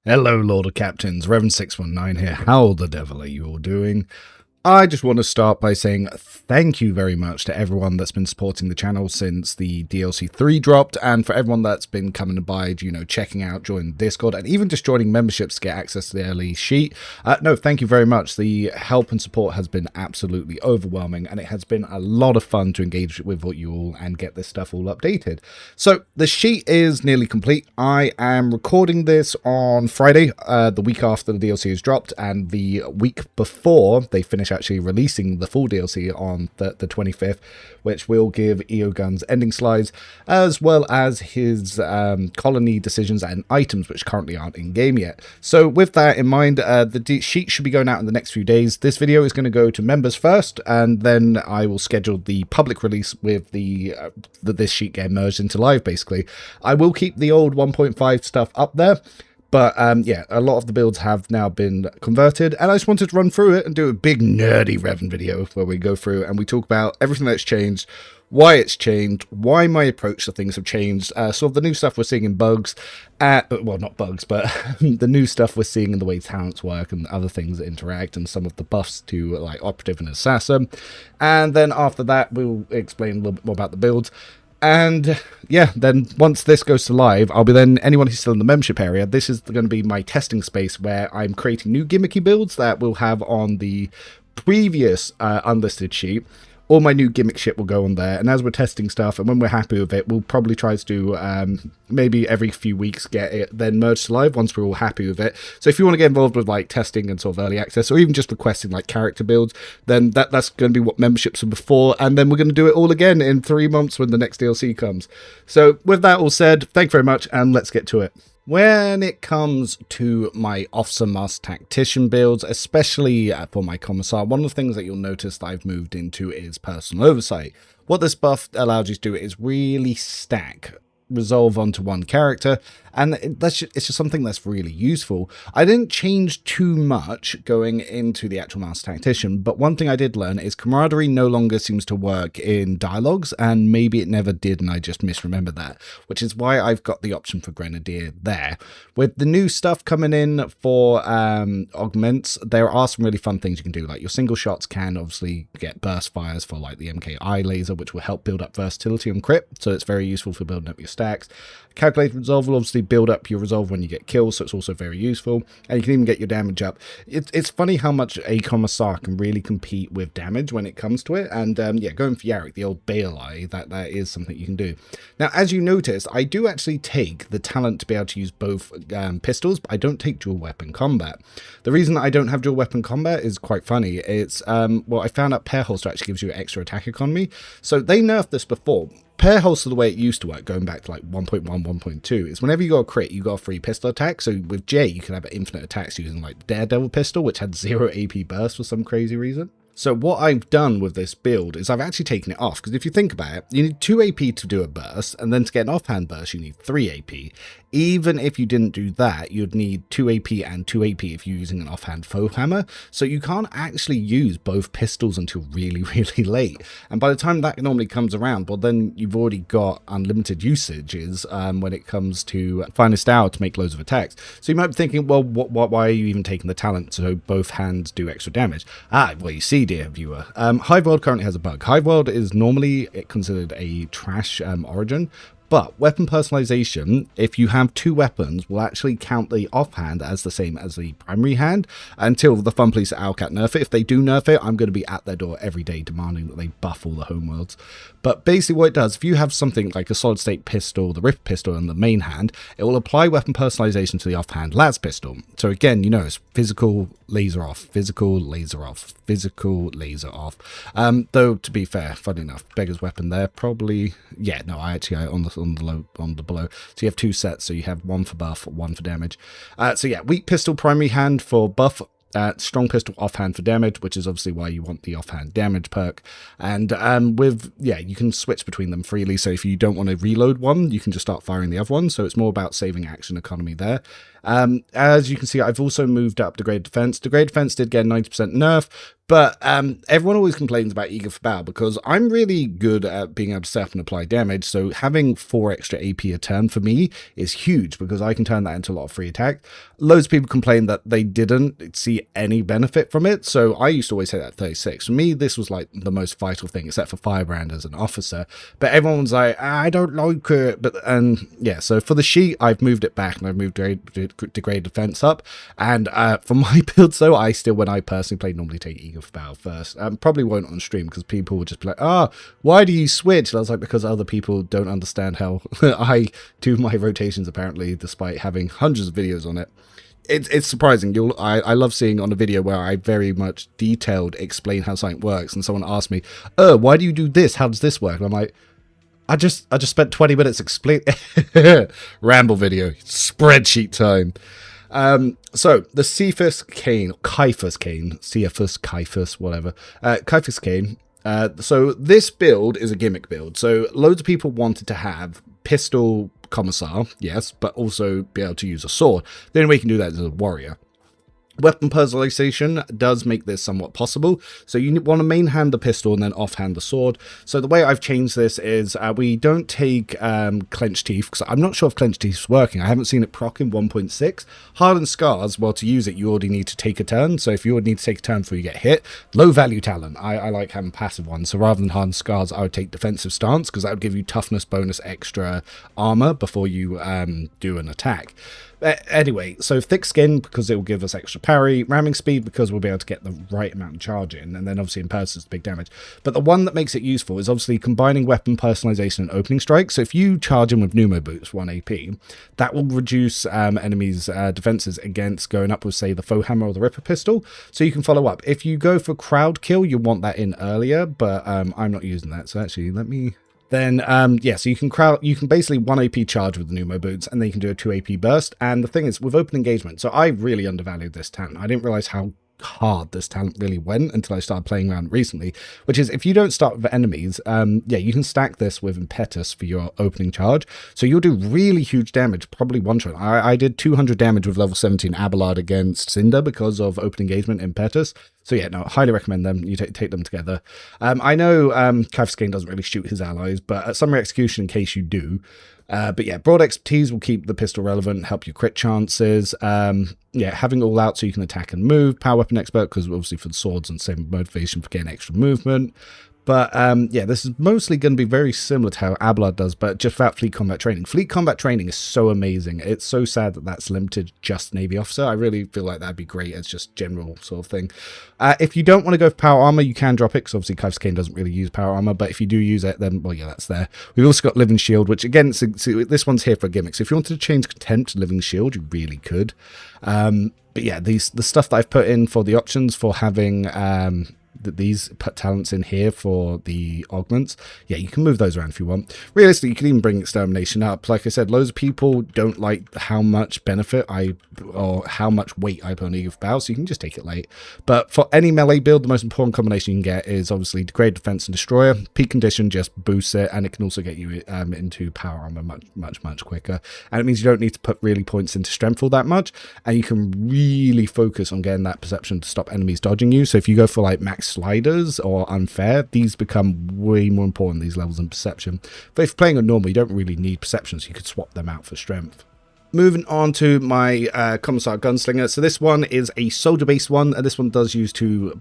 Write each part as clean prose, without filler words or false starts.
Hello, Lord of Captains, Revan619 here. How the devil are you all doing? I just want to start by saying thank you very much to everyone that's been supporting the channel since the DLC 3 dropped, and for everyone that's been coming by, checking out, joining Discord, and even just joining memberships to get access to the early sheet. No, thank you very much. The help and support has been absolutely overwhelming, and it has been a lot of fun to engage with you all and get this stuff all updated. So the sheet is nearly complete. I am recording this on Friday, the week after the DLC is dropped, and the week before they finish actually releasing the full DLC on the 25th, which will give Eogun's ending slides, as well as his colony decisions and items, which currently aren't in game yet. So with that in mind, the sheet should be going out in the next few days. This video is going to go to members first, and then I will schedule the public release with this sheet getting merged into live, basically. I will keep the old 1.5 stuff up there. But yeah, a lot of the builds have now been converted, and I just wanted to run through it and do a big nerdy Revan video where we go through and we talk about everything that's changed, why it's changed, why my approach to things have changed, sort of the new stuff we're seeing in bugs, well, not bugs, but the new stuff we're seeing in the way talents work and other things that interact, and some of the buffs to like Operative and Assassin. And then after that, we'll explain a little bit more about the builds. And yeah, then once this goes to live, I'll be then, anyone who's still in the membership area, this is going to be my testing space where I'm creating new gimmicky builds that we'll have on the previous unlisted sheet. All my new gimmick shit will go on there, and as we're testing stuff, and when we're happy with it, we'll probably try to do maybe every few weeks get it then merged to live once we're all happy with it. So if you want to get involved with like testing and sort of early access, or even just requesting like character builds, then that's going to be what memberships were before, and then we're going to do it all again in 3 months when the next DLC comes. So with that all said, thank you very much, and let's get to it. When it comes to my Officer Master Tactician builds, especially for my Commissar, one of the things that you'll notice that I've moved into is Personal Oversight. What this buff allows you to do is really stack resolve onto one character, and it's just something that's really useful. I didn't change too much going into the actual Master Tactician, but one thing I did learn is camaraderie no longer seems to work in dialogues, and maybe it never did and I just misremembered that, which is why I've got the option for Grenadier there. With the new stuff coming in for augments, there are some really fun things you can do, like your single shots can obviously get burst fires for like the MKI laser, which will help build up versatility on crit, so it's very useful for building up your stacks. Calculated resolve will obviously build up your resolve when you get killed, so it's also very useful, and you can even get your damage up. It's funny how much a Commissar can really compete with damage when it comes to it, and yeah, going for Yarrick, the old Bale Eye, that is something you can do. Now, as you notice, I do actually take the talent to be able to use both pistols, but I don't take dual weapon combat. The reason that I don't have dual weapon combat is quite funny. It's, well, I found out pair holster actually gives you extra attack economy, so they nerfed this before. Pair holster, the way it used to work, going back to like 1.1, 1.2, is whenever you got a crit, you got a free pistol attack. So with J, you could have infinite attacks using like Daredevil pistol, which had 0 AP burst for some crazy reason. So what I've done with this build is I've actually taken it off, because if you think about it, you need 2 AP to do a burst, and then to get an offhand burst, you need 3 AP. Even if you didn't do that, you'd need 2 AP and 2 AP if you're using an offhand foe hammer. So you can't actually use both pistols until really, really late. And by the time that normally comes around, well, then you've already got unlimited usages when it comes to Finest Hour to make loads of attacks. So you might be thinking, well, why are you even taking the talent so both hands do extra damage? Well, you see, dear viewer, Hive World currently has a bug. Hive World is normally considered a trash origin, but weapon personalization, if you have 2 weapons, will actually count the offhand as the same as the primary hand until the Fun Police at Owlcat nerf it. If they do nerf it, I'm going to be at their door every day demanding that they buff all the homeworlds. But basically what it does, if you have something like a solid state pistol, the Rift pistol, and the main hand, it will apply weapon personalization to the offhand Las pistol. So again, you know, it's physical, laser off, physical, laser off, physical, laser off. Though to be fair, funny enough, Beggar's Weapon there probably, yeah, no, I on the below. So you have 2 sets, so you have 1 for buff, 1 for damage. So yeah, weak pistol primary hand for buff, strong pistol offhand for damage, which is obviously why you want the offhand damage perk. And yeah, you can switch between them freely, so if you don't want to reload one, you can just start firing the other one, so it's more about saving action economy there. As you can see, I've also moved up Degraded Defense. Degraded Defense did get a 90% nerf, But everyone always complains about Eager for Battle because I'm really good at being able to set up and apply damage. So having 4 extra AP a turn for me is huge because I can turn that into a lot of free attack. Loads of people complain that they didn't see any benefit from it. So I used to always say that 36. For me, this was like the most vital thing, except for Firebrand as an officer. But everyone's like, I don't like it. But yeah, so for the sheet, I've moved it back and I've moved Degrade Defense up. And for my builds, though, I still, when I personally play, normally take Eager for Battle first. Probably won't on stream because people will just be like, why do you switch? And I was like, because other people don't understand how I do my rotations, apparently, despite having hundreds of videos on it. It's surprising. I love seeing on a video where I very much detailed explain how something works, and someone asked me, why do you do this? How does this work? And I'm like, I just spent 20 minutes explain ramble video, spreadsheet time. So the Cephas Cane, whatever, Caiaphas Cane. So this build is a gimmick build. So loads of people wanted to have pistol commissar, yes, but also be able to use a sword. The only way you can do that is as a warrior. Weapon personalization does make this somewhat possible. So you want to main hand the pistol and then offhand the sword. So the way I've changed this is we don't take clenched teeth, because I'm not sure if clenched teeth is working. I haven't seen it proc in 1.6. Hardened scars, well, to use it, you already need to take a turn. So if you would need to take a turn before you get hit, low value talent. I like having passive ones. So rather than hardened scars, I would take defensive stance, because that would give you toughness bonus extra armor before you do an attack. Anyway, so thick skin because it will give us extra parry, ramming speed because we'll be able to get the right amount of charge in, and then obviously in person it's big damage. But the one that makes it useful is obviously combining weapon personalization and opening strike. So if you charge in with pneumo boots 1 AP, that will reduce enemies' defenses against going up with, say, the faux hammer or the ripper pistol. So you can follow up. If you go for crowd kill, you want that in earlier, but I'm not using that. So actually, let me. Then, yeah, so you can basically 1 AP charge with the pneumo boots, and then you can do a 2 AP burst. And the thing is, with open engagement, so I really undervalued this talent. I didn't realize how hard this talent really went until I started playing around recently, which is if you don't start with enemies, yeah, you can stack this with impetus for your opening charge. So you'll do really huge damage, probably one shot. I did 200 damage with level 17 Abelard against Cinder because of open engagement impetus. So yeah, no, highly recommend them. You take them together. I know Caiaphas Cane doesn't really shoot his allies, but at summary execution, in case you do. But yeah, broad expertise will keep the pistol relevant, help your crit chances. Yeah, having all out so you can attack and move. Power weapon expert, because obviously for the swords and same motivation for getting extra movement. But yeah, this is mostly going to be very similar to how Abelard does, but just without fleet combat training. Fleet combat training is so amazing. It's so sad that that's limited just Navy officer. I really feel like that'd be great as just general sort of thing. If you don't want to go for power armor, you can drop it, because obviously Caiaphas Cane doesn't really use power armor, but if you do use it, then, well, yeah, that's there. We've also got Living Shield, which again, so this one's here for gimmicks. If you wanted to change Contempt to Living Shield, you really could. But yeah, the stuff that I've put in for the options for having these put talents in here for the augments, yeah, you can move those around if you want. Realistically, you can even bring extermination up. Like I said, loads of people don't like how much benefit or how much weight I put on Eager for Battle, so you can just take it late. But for any melee build, the most important combination you can get is obviously Degrade Defense and Destroyer. Peak Condition just boosts it, and it can also get you into power armor much quicker. And it means you don't need to put really points into strength all that much, and you can really focus on getting that perception to stop enemies dodging you. So if you go for like max sliders or unfair, these become way more important, these levels in perception. But if you're playing on normal, you don't really need perception, so you could swap them out for strength. Moving on to my Commissar Gunslinger. So this one is a soldier-based one, and this one does use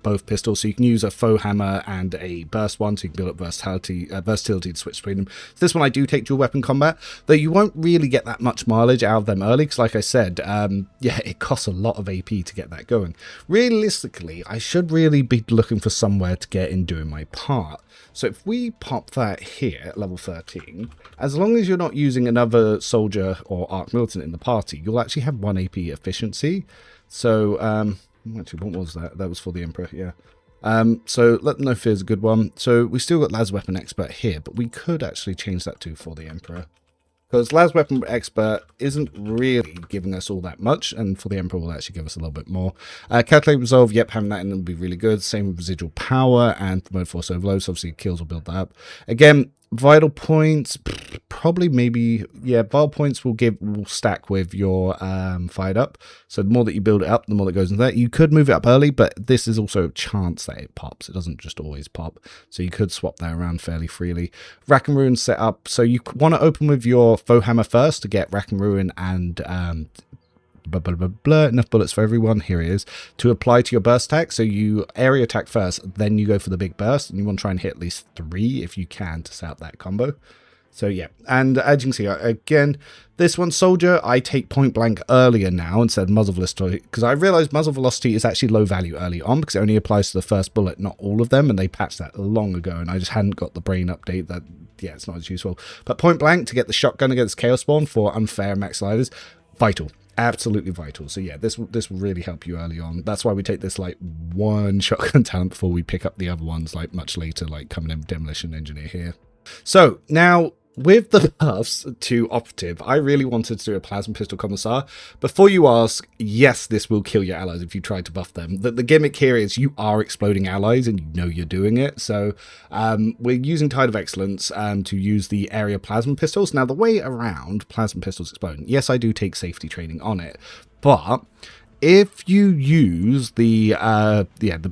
both pistols. So you can use a faux hammer and a burst one, so you can build up versatility to switch between them. So this one I do take dual weapon combat, though you won't really get that much mileage out of them early, because like I said, yeah, it costs a lot of AP to get that going. Realistically, I should really be looking for somewhere to get in doing my part. So if we pop that here at level 13, as long as you're not using another soldier or arc militant in the party, you'll actually have 1 AP efficiency. So, actually, what was that? That was for the Emperor, yeah. So let them know fear is a good one. So we still got Las Weapon Expert here, but we could actually change that to for the Emperor. Because Las Weapon Expert isn't really giving us all that much, and for the Emperor will actually give us a little bit more. Calculate Resolve, yep, having that in will be really good. Same with Residual Power and Promote Force Overload, so obviously kills will build that up. Again, Vital points, probably maybe, yeah, vital points will stack with your fired up. So the more that you build it up, the more that goes into that. You could move it up early, but this is also a chance that it pops. It doesn't just always pop. So you could swap that around fairly freely. Rack and Ruin set up. So you want to open with your Foe Hammer first to get Rack and Ruin and enough bullets for everyone. Here it is to apply to your burst attack. So you area attack first, then you go for the big burst, and you want to try and hit at least 3 if you can to set up that combo. So yeah, and as you can see, again, this one soldier, I take point blank earlier now instead of muzzle velocity, because I realized muzzle velocity is actually low value early on because it only applies to the first bullet, not all of them, and they patched that long ago, and I just hadn't got the brain update that, yeah, it's not as useful. But point blank to get the shotgun against Chaos Spawn for unfair max sliders, vital. Absolutely vital. So yeah, this will really help you early on. That's why we take this like one shotgun talent before we pick up the other ones like much later, like coming in Demolition Engineer here. So now with the buffs to operative, I really wanted to do a plasma pistol commissar. Before you ask, yes, this will kill your allies if you try to buff them. The gimmick here is you are exploding allies and you know you're doing it. So we're using Tide of Excellence to use the area plasma pistols. Now the way around plasma pistols exploding, yes, I do take safety training on it, but if you use the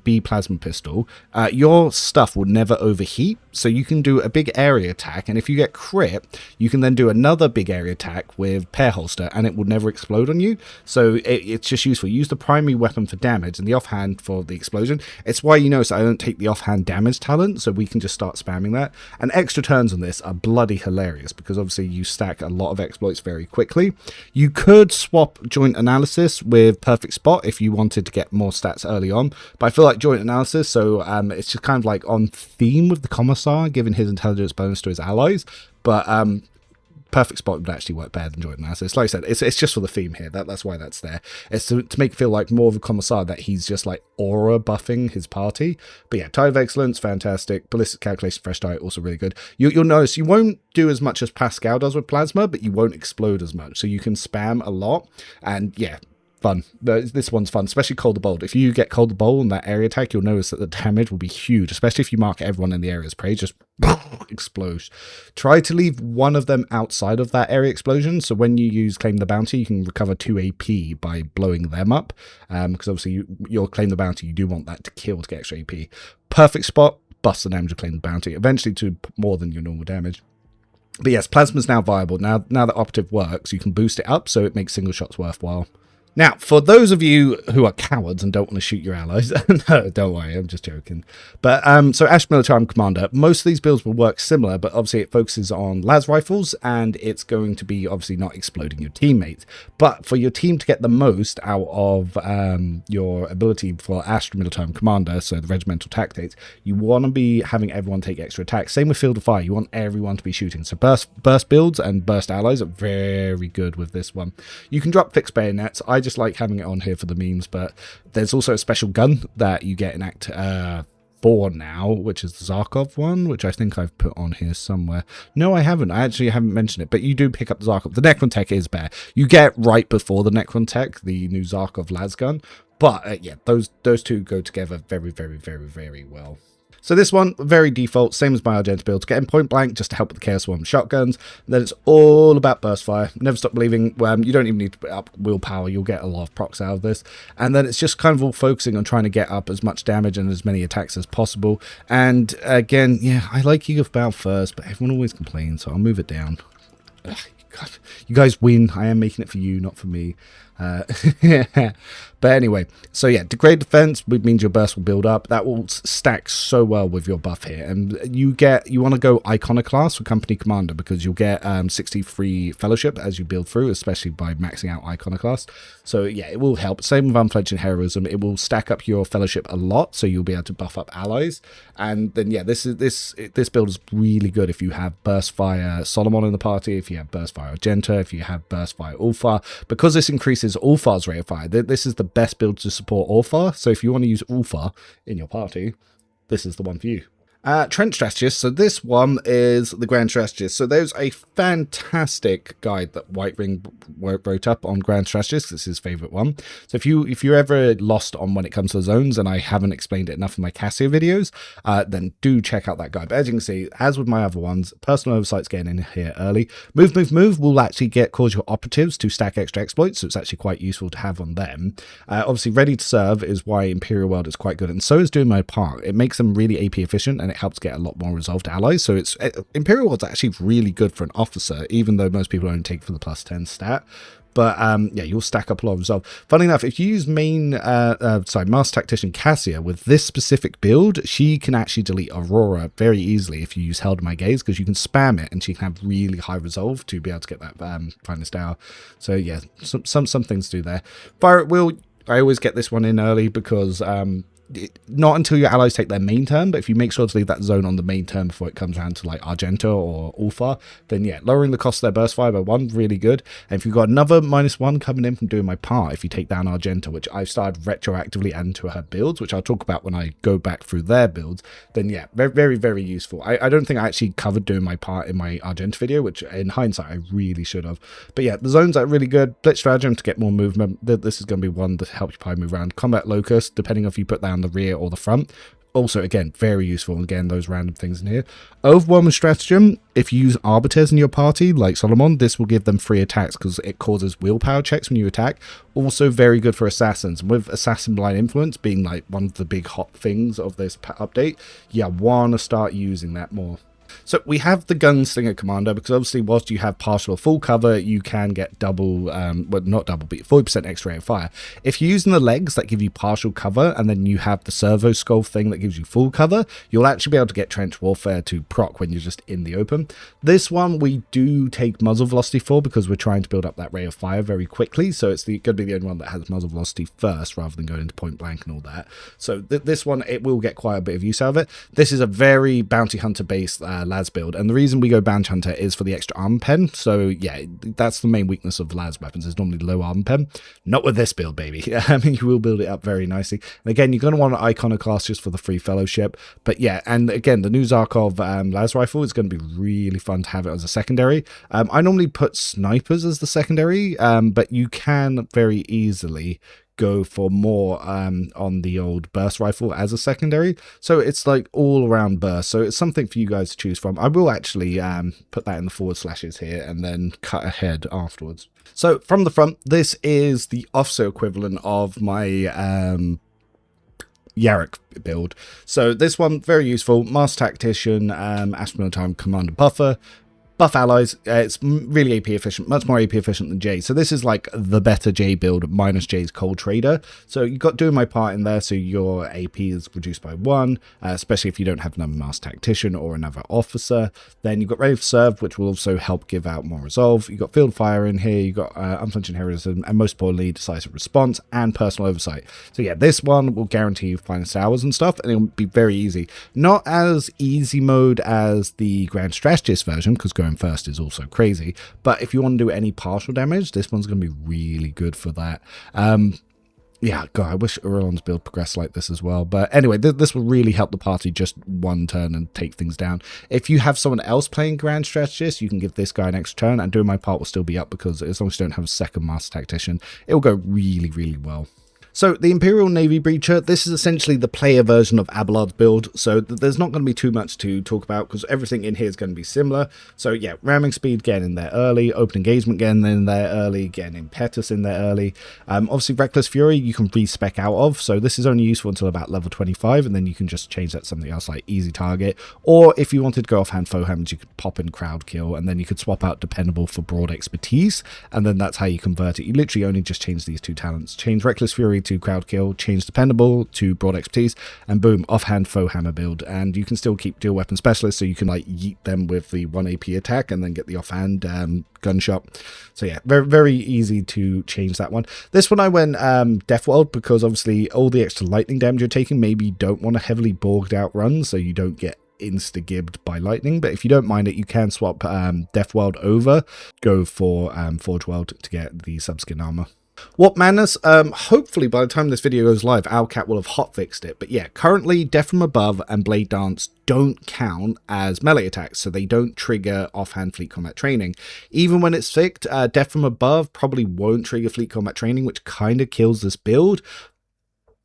B plasma pistol, your stuff will never overheat, so you can do a big area attack, and if you get crit, you can then do another big area attack with pair holster, and it will never explode on you. So it's just useful. Use the primary weapon for damage and the offhand for the explosion. It's why you notice I don't take the offhand damage talent, so we can just start spamming that. And extra turns on this are bloody hilarious, because obviously you stack a lot of exploits very quickly. You could swap joint analysis with perfect spot if you wanted to get more stats early on, but I feel like joint analysis, so it's just kind of like on theme with the commissar, giving his intelligence bonus to his allies, but perfect spot would actually work better than joint analysis. Like I said, it's just for the theme here. That's why that's there. It's to make it feel like more of a commissar, that he's just like aura buffing his party. But yeah, Tide of Excellence, fantastic. Ballistic Calculation, Fresh Diet, also really good. You'll notice you won't do as much as Pascal does with Plasma, but you won't explode as much. So you can spam a lot, and yeah, fun. This one's fun, especially Colder Bold. If you get Colder Bold in that area attack, you'll notice that the damage will be huge, especially if you mark everyone in the area as prey. Just explode. Try to leave one of them outside of that area explosion, so when you use Claim the Bounty, you can recover 2 AP by blowing them up, because obviously you'll Claim the Bounty, you do want that to kill to get extra AP. Perfect spot, bust the damage of Claim the Bounty, eventually to more than your normal damage. But yes, Plasma's now viable. Now that operative works, you can boost it up, so it makes single shots worthwhile. Now, for those of you who are cowards and don't want to shoot your allies, no, don't worry, I'm just joking. But, so Ash Military Commander, most of these builds will work similar, but obviously it focuses on las rifles, and it's going to be obviously not exploding your teammates. But for your team to get the most out of your ability for Ash Military Commander, so the regimental tactics, you want to be having everyone take extra attacks. Same with Field of Fire, you want everyone to be shooting. So burst builds and burst allies are very good with this one. You can drop fixed bayonets. I just like having it on here for the memes, but there's also a special gun that you get in Act 4 now, which is the Zarkov one, which I think I've put on here somewhere. No, I haven't. I actually haven't mentioned it, but you do pick up the Zarkov. The Necron Tech is better. You get right before the Necron Tech, the new Zarkov las gun, but yeah, those two go together very well. So this one, very default, same as my Argenta builds, getting point blank just to help with the Chaos Swarm shotguns. Then it's all about burst fire. Never stop believing. You don't even need to put up willpower. You'll get a lot of procs out of this. And then it's just kind of all focusing on trying to get up as much damage and as many attacks as possible. And again, yeah, I like Eve of Bow first, but everyone always complains, so I'll move it down. Ugh, God, you guys win. I am making it for you, not for me. But anyway, so yeah, degrade defense means your burst will build up. That will stack so well with your buff here, and you want to go Iconoclast for Company Commander, because you'll get 63 fellowship as you build through, especially by maxing out Iconoclast. So yeah, it will help. Same with Unfledged Heroism, it will stack up your fellowship a lot, so you'll be able to buff up allies. And then yeah, this build is really good if you have Burst Fire Solomon in the party, if you have Burst Fire Argenta, if you have Burst Fire Ulfar, because this increases Ulfar's rate of fire. This is the best build to support Ulfar, so if you want to use Ulfar in your party, this is the one for you. Trench Strategist. So this one is the Grand Strategist. So there's a fantastic guide that White Ring wrote up on Grand Strategist. This is his favorite one. So if you're ever lost on when it comes to the zones, and I haven't explained it enough in my Cassia videos, then do check out that guide. But as you can see, as with my other ones, personal oversight's getting in here early. Move will actually cause your operatives to stack extra exploits, so it's actually quite useful to have on them. Obviously, Ready to Serve is why Imperial World is quite good, and so is Doing My Part. It makes them really AP efficient, and it helps get a lot more resolved allies. So it's Imperial World's actually really good for an officer, even though most people only take for the +10 stat. But yeah, you'll stack up a lot of resolve. Funny enough, if you use Master Tactician Cassia with this specific build, she can actually delete Aurora very easily if you use Held My Gaze, because you can spam it and she can have really high resolve to be able to get that finest hour. So yeah, some things to do there. Fire at Will, I always get this one in early because not until your allies take their main turn, but if you make sure to leave that zone on the main turn before it comes around to like Argento or Ulfar, then yeah, lowering the cost of their burst fire by 1, really good. And if you've got another -1 coming in from Doing My Part, if you take down Argento, which I've started retroactively adding to her builds, which I'll talk about when I go back through their builds, then yeah, very, very useful. I don't think I actually covered Doing My Part in my Argento video, which in hindsight I really should have. But yeah, the zones are really good. Blitz Stratagem to get more movement. This is going to be one that helps you probably move around. Combat Locust, depending if you put that on the rear or the front. Also, again, very useful. Again, those random things in here. Overwhelming Stratagem, if you use Arbiters in your party, like Solomon, this will give them free attacks because it causes willpower checks when you attack. Also very good for Assassins. With Assassin Blind Influence being like one of the big hot things of this update, you want to start using that more. So we have the Gunslinger Commander, because obviously whilst you have partial or full cover, you can get double, well not double, but 40% extra rate of fire. If you're using the legs that give you partial cover, and then you have the Servo Skull thing that gives you full cover, you'll actually be able to get Trench Warfare to proc when you're just in the open. This one we do take Muzzle Velocity for, because we're trying to build up that rate of fire very quickly, so it's going to be the only one that has Muzzle Velocity first, rather than going into point blank and all that. So this one, it will get quite a bit of use out of it. This is a very Bounty Hunter based Las build, and the reason we go Bounty Hunter is for the extra armor pen. So yeah, that's the main weakness of Las weapons, is normally low armor pen. Not with this build, baby. I mean, you will build it up very nicely, and again, you're going to want an Iconoclast just for the free fellowship. But yeah, and again, the new Zarkov Las rifle is going to be really fun to have it as a secondary. I normally put snipers as the secondary, but you can very easily go for more on the old burst rifle as a secondary, so it's like all around burst, so it's something for you guys to choose from. I will actually put that in the forward slashes here and then cut ahead afterwards. So from the front, this is the officer equivalent of my Yarrick build. So this one, very useful. Master Tactician, Astronaut Time Commander Buffer. Buff allies, it's really AP efficient, much more AP efficient than J. So this is like the better J build minus J's Cold Trader. So you've got Doing My Part in there, so your AP is reduced by 1, especially if you don't have another Master Tactician or another officer. Then you've got Ready for Serve, which will also help give out more resolve. You've got Field Fire in here, you've got Unflinching Heroism, and most importantly, Decisive Response and Personal Oversight. So yeah, this one will guarantee you finest hours and stuff, and it'll be very easy. Not as easy mode as the Grand Strategist version, because going first is also crazy, but if you want to do any partial damage, this one's going to be really good for that. Yeah, God, I wish Urelon's build progressed like this as well. But anyway, this will really help the party just one turn and take things down. If you have someone else playing Grand Strategist, you can give this guy an extra turn, and Doing My Part will still be up, because as long as you don't have a second Master Tactician, it will go really well. So the Imperial Navy Breacher, this is essentially the player version of Abelard's build, so there's not going to be too much to talk about because everything in here is going to be similar. So yeah, ramming speed getting in there early, open engagement getting in there early, getting impetus in there early. Obviously Reckless Fury you can respec out of, so this is only useful until about level 25, and then you can just change that to something else like Easy Target, or if you wanted to go offhand foe hams, you could pop in Crowd Kill, and then you could swap out Dependable for Broad Expertise, and then that's how you convert it. You literally only just change these two talents, change Reckless Fury to Crowd Kill, change Dependable to Broad Expertise, and boom, offhand foe hammer build. And you can still keep dual weapon specialists, so you can like yeet them with the 1 AP attack and then get the offhand gunshot. So yeah, very easy to change that one. This one I went Death World, because obviously all the extra lightning damage you're taking, maybe you don't want a heavily borged out run, so you don't get insta-gibbed by lightning. But if you don't mind it, you can swap Death World over, go for Forge World to get the subskin armor. What madness? Hopefully by the time this video goes live, Owlcat will have hotfixed it. But yeah, currently Death from Above and Blade Dance don't count as melee attacks, so they don't trigger offhand fleet combat training. Even when it's fixed, Death from Above probably won't trigger fleet combat training, which kind of kills this build.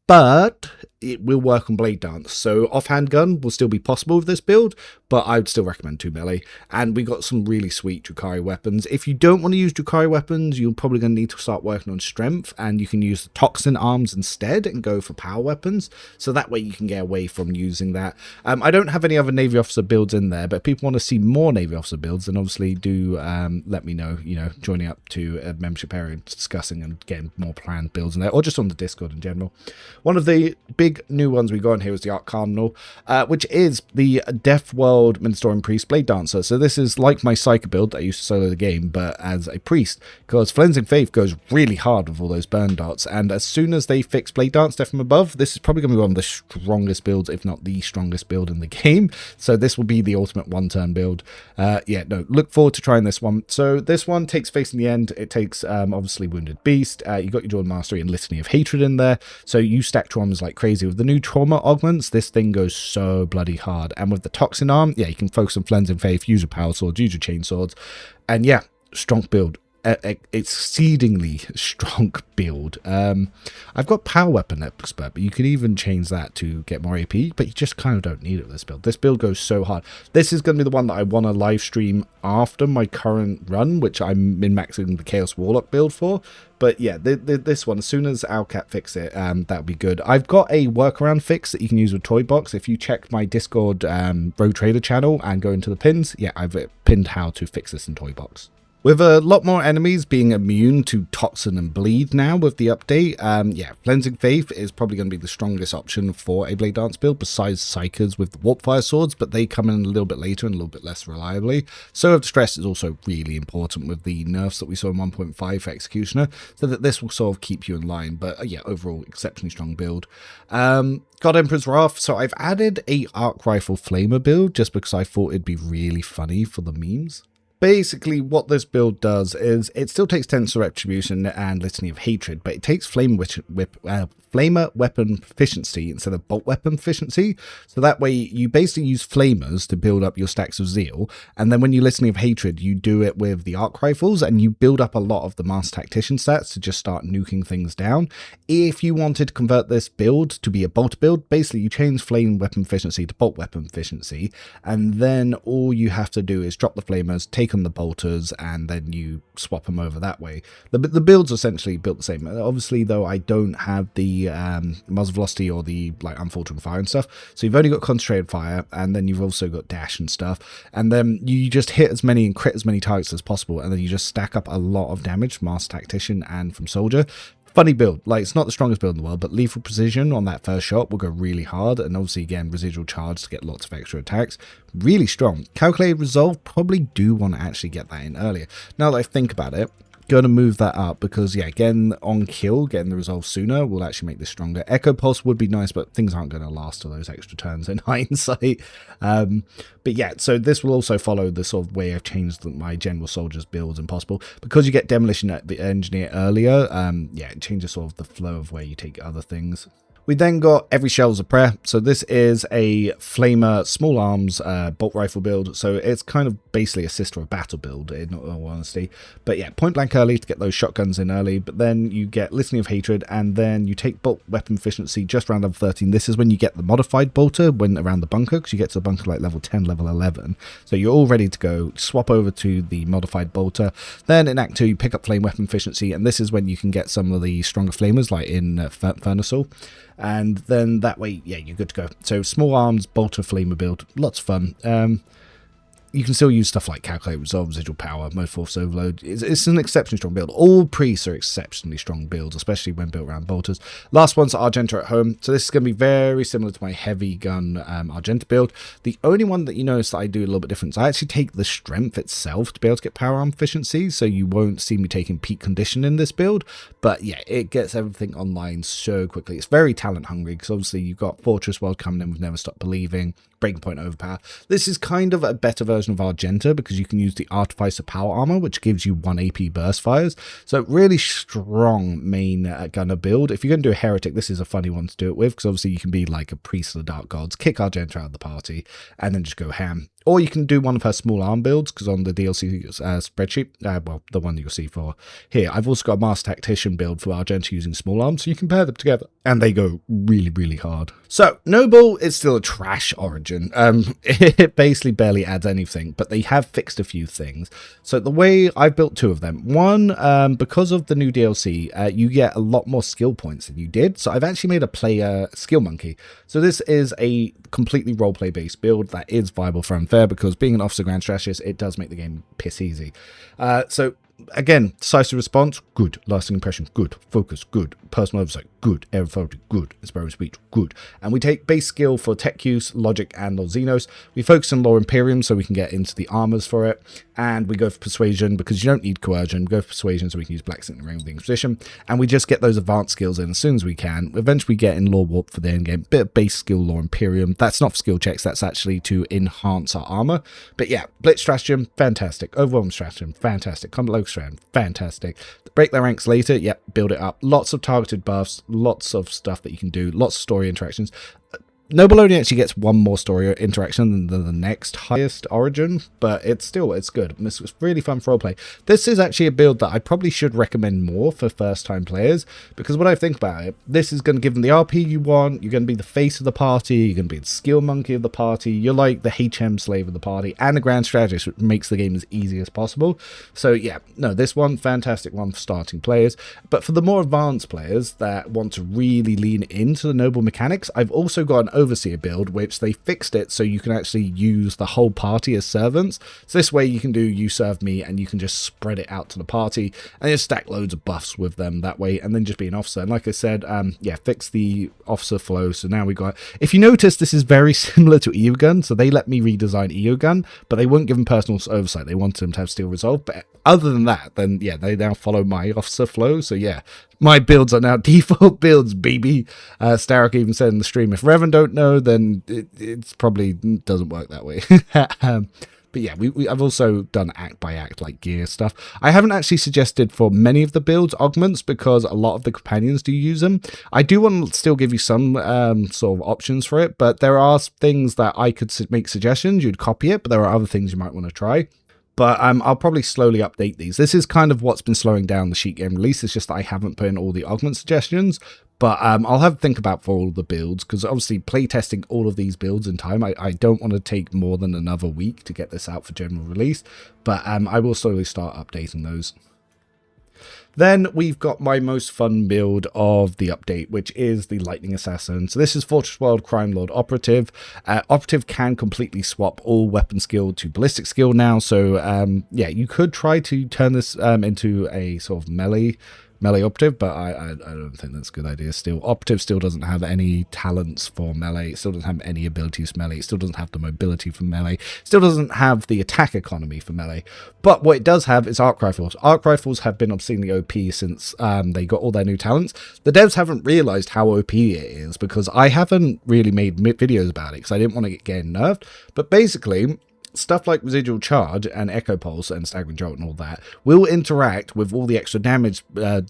But it will work on Blade Dance, so offhand gun will still be possible with this build, but I would still recommend 2 melee. And we got some really sweet Drukhari weapons. If you don't want to use Drukhari weapons, you're probably going to need to start working on strength, and you can use the Toxin arms instead and go for power weapons, so that way you can get away from using that. I don't have any other Navy Officer builds in there, but if people want to see more Navy Officer builds, then obviously do let me know, joining up to a membership area, discussing and getting more planned builds in there, or just on the Discord in general. One of the big new ones we got in here is the Arc Cardinal, which is the Death World Ministerian Priest Blade Dancer. So this is like my Psyker build that I used to solo the game, but as a priest, because Cleansing Faith goes really hard with all those burn dots, and as soon as they fix Blade Dance Death from Above, this is probably going to be one of the strongest builds, if not the strongest build in the game. So this will be the ultimate one-turn build. Look forward to trying this one. So this one takes face in the end. It takes obviously Wounded Beast. You got your Jordan Mastery and Litany of Hatred in there, so you stack traumas like crazy. With the new trauma augments, this thing goes so bloody hard. And with the Toxin arm, yeah, you can focus on Cleansing Faith, use your power swords, use your chain swords, and yeah, strong build. Exceedingly strong build. I've got Power Weapon Expert, but you can even change that to get more AP, but you just kind of don't need it with this build. This build goes so hard. This is going to be the one that I want to live stream after my current run, which I'm min-maxing the Chaos Warlock build for. But yeah, this one, as soon as Owlcat fix it, that'll be good. I've got a workaround fix that you can use with Toy Box. If you check my Discord Rogue Trader channel and go into the pins, yeah, I've pinned how to fix this in Toy Box. With a lot more enemies being immune to Toxin and Bleed now with the update, yeah, Cleansing Faith is probably going to be the strongest option for a Blade Dance build besides Psykers with the Warpfire swords, but they come in a little bit later and a little bit less reliably. Soul of Distress is also really important with the nerfs that we saw in 1.5 for Executioner, so that this will sort of keep you in line, but yeah, overall, exceptionally strong build. God Emperor's Wrath, so I've added a Arc Rifle Flamer build just because I thought it'd be really funny for the memes. Basically, what this build does is it still takes Tensor Retribution and Litany of Hatred, but it takes Flamer Weapon Efficiency instead of Bolt Weapon Efficiency. So that way, you basically use Flamers to build up your stacks of Zeal, and then when you Litany of Hatred, you do it with the Arc Rifles, and you build up a lot of the Master Tactician stats to just start nuking things down. If you wanted to convert this build to be a Bolt build, basically you change Flame Weapon Efficiency to Bolt Weapon Efficiency, and then all you have to do is drop the Flamers, take on the bolters, and then you swap them over that way. The build's essentially built the same. Obviously, though, I don't have the muzzle velocity or the unfaltering fire and stuff, so you've only got concentrated fire, and then you've also got dash and stuff, and then you just hit as many and crit as many targets as possible, and then you just stack up a lot of damage from Master Tactician and from Soldier. Funny build, like it's not the strongest build in the world, but lethal precision on that first shot will go really hard, and obviously again residual charge to get lots of extra attacks. Really strong. Calculated Resolve, probably do want to actually get that in earlier. Now that I think about it, going to move that up because yeah, again on kill, getting the resolve sooner will actually make this stronger. Echo Pulse would be nice, but things aren't going to last to those extra turns in hindsight. But yeah, so this will also follow the sort of way I've changed my general soldiers builds and possible because you get Demolition Engineer earlier. Yeah, it changes sort of the flow of where you take other things. We then got Every Shell's a Prayer. So this is a Flamer small arms bolt rifle build. So it's kind of basically a sister of battle build in all honesty. But yeah, point blank early to get those shotguns in early. But then you get Litany of Hatred, and then you take bolt weapon efficiency just around level 13. This is when you get the modified bolter when around the bunker, because you get to the bunker like level 10, level 11. So you're all ready to go. Swap over to the modified bolter. Then in Act 2, you pick up flame weapon efficiency, and this is when you can get some of the stronger flamers like in Furnaceal. And then that way, yeah, you're good to go. So small arms, bolter, flamer build, lots of fun. You can still use stuff like Calculate Resolve, Residual Power, Mode Force Overload. It's an exceptionally strong build. All priests are exceptionally strong builds, especially when built around bolters. Last one's Argenta at Home. So this is going to be very similar to my heavy gun Argenta build. The only one that you notice that I do a little bit different is I actually take the strength itself to be able to get power arm efficiency, so you won't see me taking peak condition in this build. But yeah, it gets everything online so quickly. It's very talent hungry because obviously you've got Fortress World coming in with Never Stop Believing, Breaking Point Overpower. This is kind of a better version version of Argenta because you can use the Artificer Power Armor, which gives you 1 AP burst fires. So really strong main gunner build. If you're going to do a Heretic, this is a funny one to do it with, because obviously you can be like a Priest of the Dark Gods, kick Argenta out of the party, and then just go ham. Or you can do one of her small arm builds, because on the DLC spreadsheet, well, the one you'll see for here, I've also got a Master Tactician build for Argenta using small arms, so you can pair them together, and they go really, really hard. So, Noble is still a trash origin. It basically barely adds anything, but they have fixed a few things. So the way I've built 2 of them. One, because of the new DLC, you get a lot more skill points than you did, so I've actually made a player skill monkey. So this is a completely roleplay based build that is viable for Unfair, because being an Officer Grand Strategist, it does make the game piss easy. So again, decisive response, good. Lasting impression, good. Focus, good. Personal oversight, good. Air authority, good. Inspiring speech, good. And we take base skill for tech use, logic, and Lord Xenos. We focus on Law Imperium so we can get into the armors for it. And we go for persuasion because you don't need coercion. We go for persuasion so we can use Black Signet Ring with the Inquisition. And we just get those advanced skills in as soon as we can. Eventually we get in Law Warp for the end game. Bit of base skill Law Imperium. That's not for skill checks. That's actually to enhance our armor. But yeah, Blitz Stratagem, fantastic. Overwhelm Stratagem, fantastic. Combat Local Stratagem, fantastic. Break their ranks later, yep, build it up. Lots of targeted buffs, lots of stuff that you can do, lots of story interactions. Noble only actually gets 1 more story interaction than the next highest origin, but it's good. This was really fun for roleplay. This is actually a build that I probably should recommend more for first-time players, because when I think about it, this is going to give them the RP you want, you're going to be the face of the party, you're going to be the skill monkey of the party, you're like the HM slave of the party, and the Grand Strategist, which makes the game as easy as possible. So yeah, no, this one, fantastic one for starting players, but for the more advanced players that want to really lean into the Noble mechanics, I've also got an Overseer build, which they fixed it so you can actually use the whole party as servants. So this way you can do you serve me, and you can just spread it out to the party and just stack loads of buffs with them that way, and then just be an officer. And like I said, yeah, fix the officer flow. So now we got, if you notice, this is very similar to Eogun. So they let me redesign Eogun, but they wouldn't give him personal oversight. They wanted him to have Steel Resolve. But other than that, then yeah, they now follow my officer flow. So yeah, my builds are now default builds, baby. Starrick even said in the stream, if Revan don't know, then it's probably doesn't work that way. But yeah, I've also done act by act, like gear stuff. I haven't actually suggested for many of the builds augments, because a lot of the companions do use them. I do want to still give you some sort of options for it, but there are things that I could make suggestions. You'd copy it, but there are other things you might want to try. But I'll probably slowly update these. This is kind of what's been slowing down the sheet game release. It's just that I haven't put in all the augment suggestions. But I'll have to think about for all the builds, because obviously playtesting all of these builds in time, I don't want to take more than another week to get this out for general release. But I will slowly start updating those. Then we've got my most fun build of the update, which is the Lightning Assassin. So this is Fortress World Crime Lord Operative. Operative can completely swap all weapon skill to ballistic skill now. So yeah, you could try to turn this into a sort of melee operative, but I don't think that's a good idea. Still, operative still doesn't have any talents for melee. It still doesn't have any abilities for melee. It still doesn't have the mobility for melee. It still doesn't have the attack economy for melee. But what it does have is arc rifles. Arc rifles have been obscenely OP since they got all their new talents. The devs haven't realized how OP it is, because I haven't really made videos about it because I didn't want to get nerfed. But basically, stuff like Residual Charge and Echo Pulse and Staggering Jolt and all that will interact with all the extra damage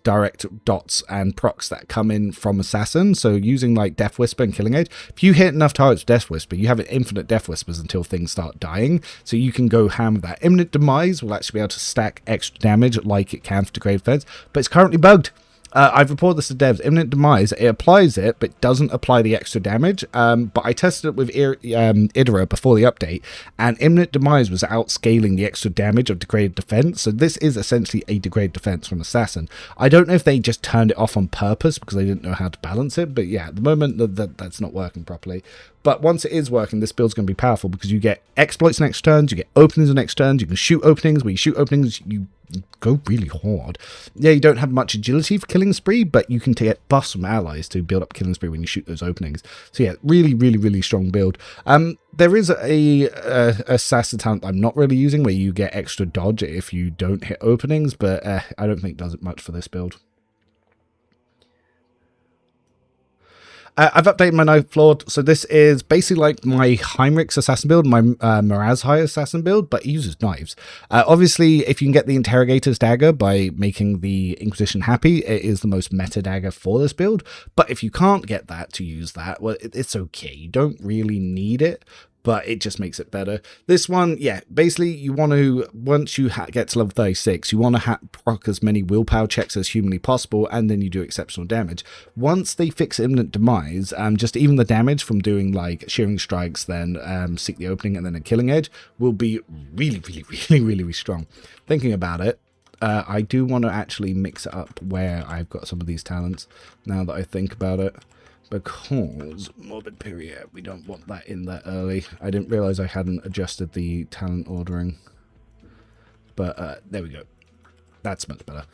direct dots and procs that come in from Assassin. So using like Death Whisper and Killing Age, if you hit enough targets with Death Whisper, you have infinite Death Whispers until things start dying. So you can go ham with that. Imminent Demise will actually be able to stack extra damage like it can for Degraded Defense, but it's currently bugged. I've reported this to devs. Imminent Demise, it applies it, but doesn't apply the extra damage. But I tested it with Idra before the update, and Imminent Demise was outscaling the extra damage of Degraded Defense. So this is essentially a Degraded Defense from Assassin. I don't know if they just turned it off on purpose because they didn't know how to balance it. But yeah, at the moment, that's not working properly. But once it is working, this build's going to be powerful because you get exploits next turns, you get openings next turns, you can shoot openings. When you shoot openings, you go really hard. Yeah, you don't have much agility for Killing Spree, but you can get buffs from allies to build up Killing Spree when you shoot those openings. So yeah, really, really, really strong build. There is a assassin talent I'm not really using where you get extra dodge if you don't hit openings, but I don't think it does it much for this build. I've updated my knife lord, so this is basically like my Heinrich's assassin build, my Mirazhai assassin build, but it uses knives. Obviously, if you can get the Interrogator's dagger by making the Inquisition happy, it is the most meta dagger for this build, but if you can't get that to use that, well, it's okay. You don't really need it, but it just makes it better. This one, yeah, basically you want to, once you get to level 36, you want to proc as many willpower checks as humanly possible, and then you do exceptional damage. Once they fix imminent demise, just even the damage from doing like shearing strikes, then seek the opening, and then a killing edge will be really strong. Thinking about it, I do want to actually mix it up where I've got some of these talents, now that I think about it. Because morbid period, we don't want that in there early. I didn't realize I hadn't adjusted the talent ordering, but there we go. That's much better.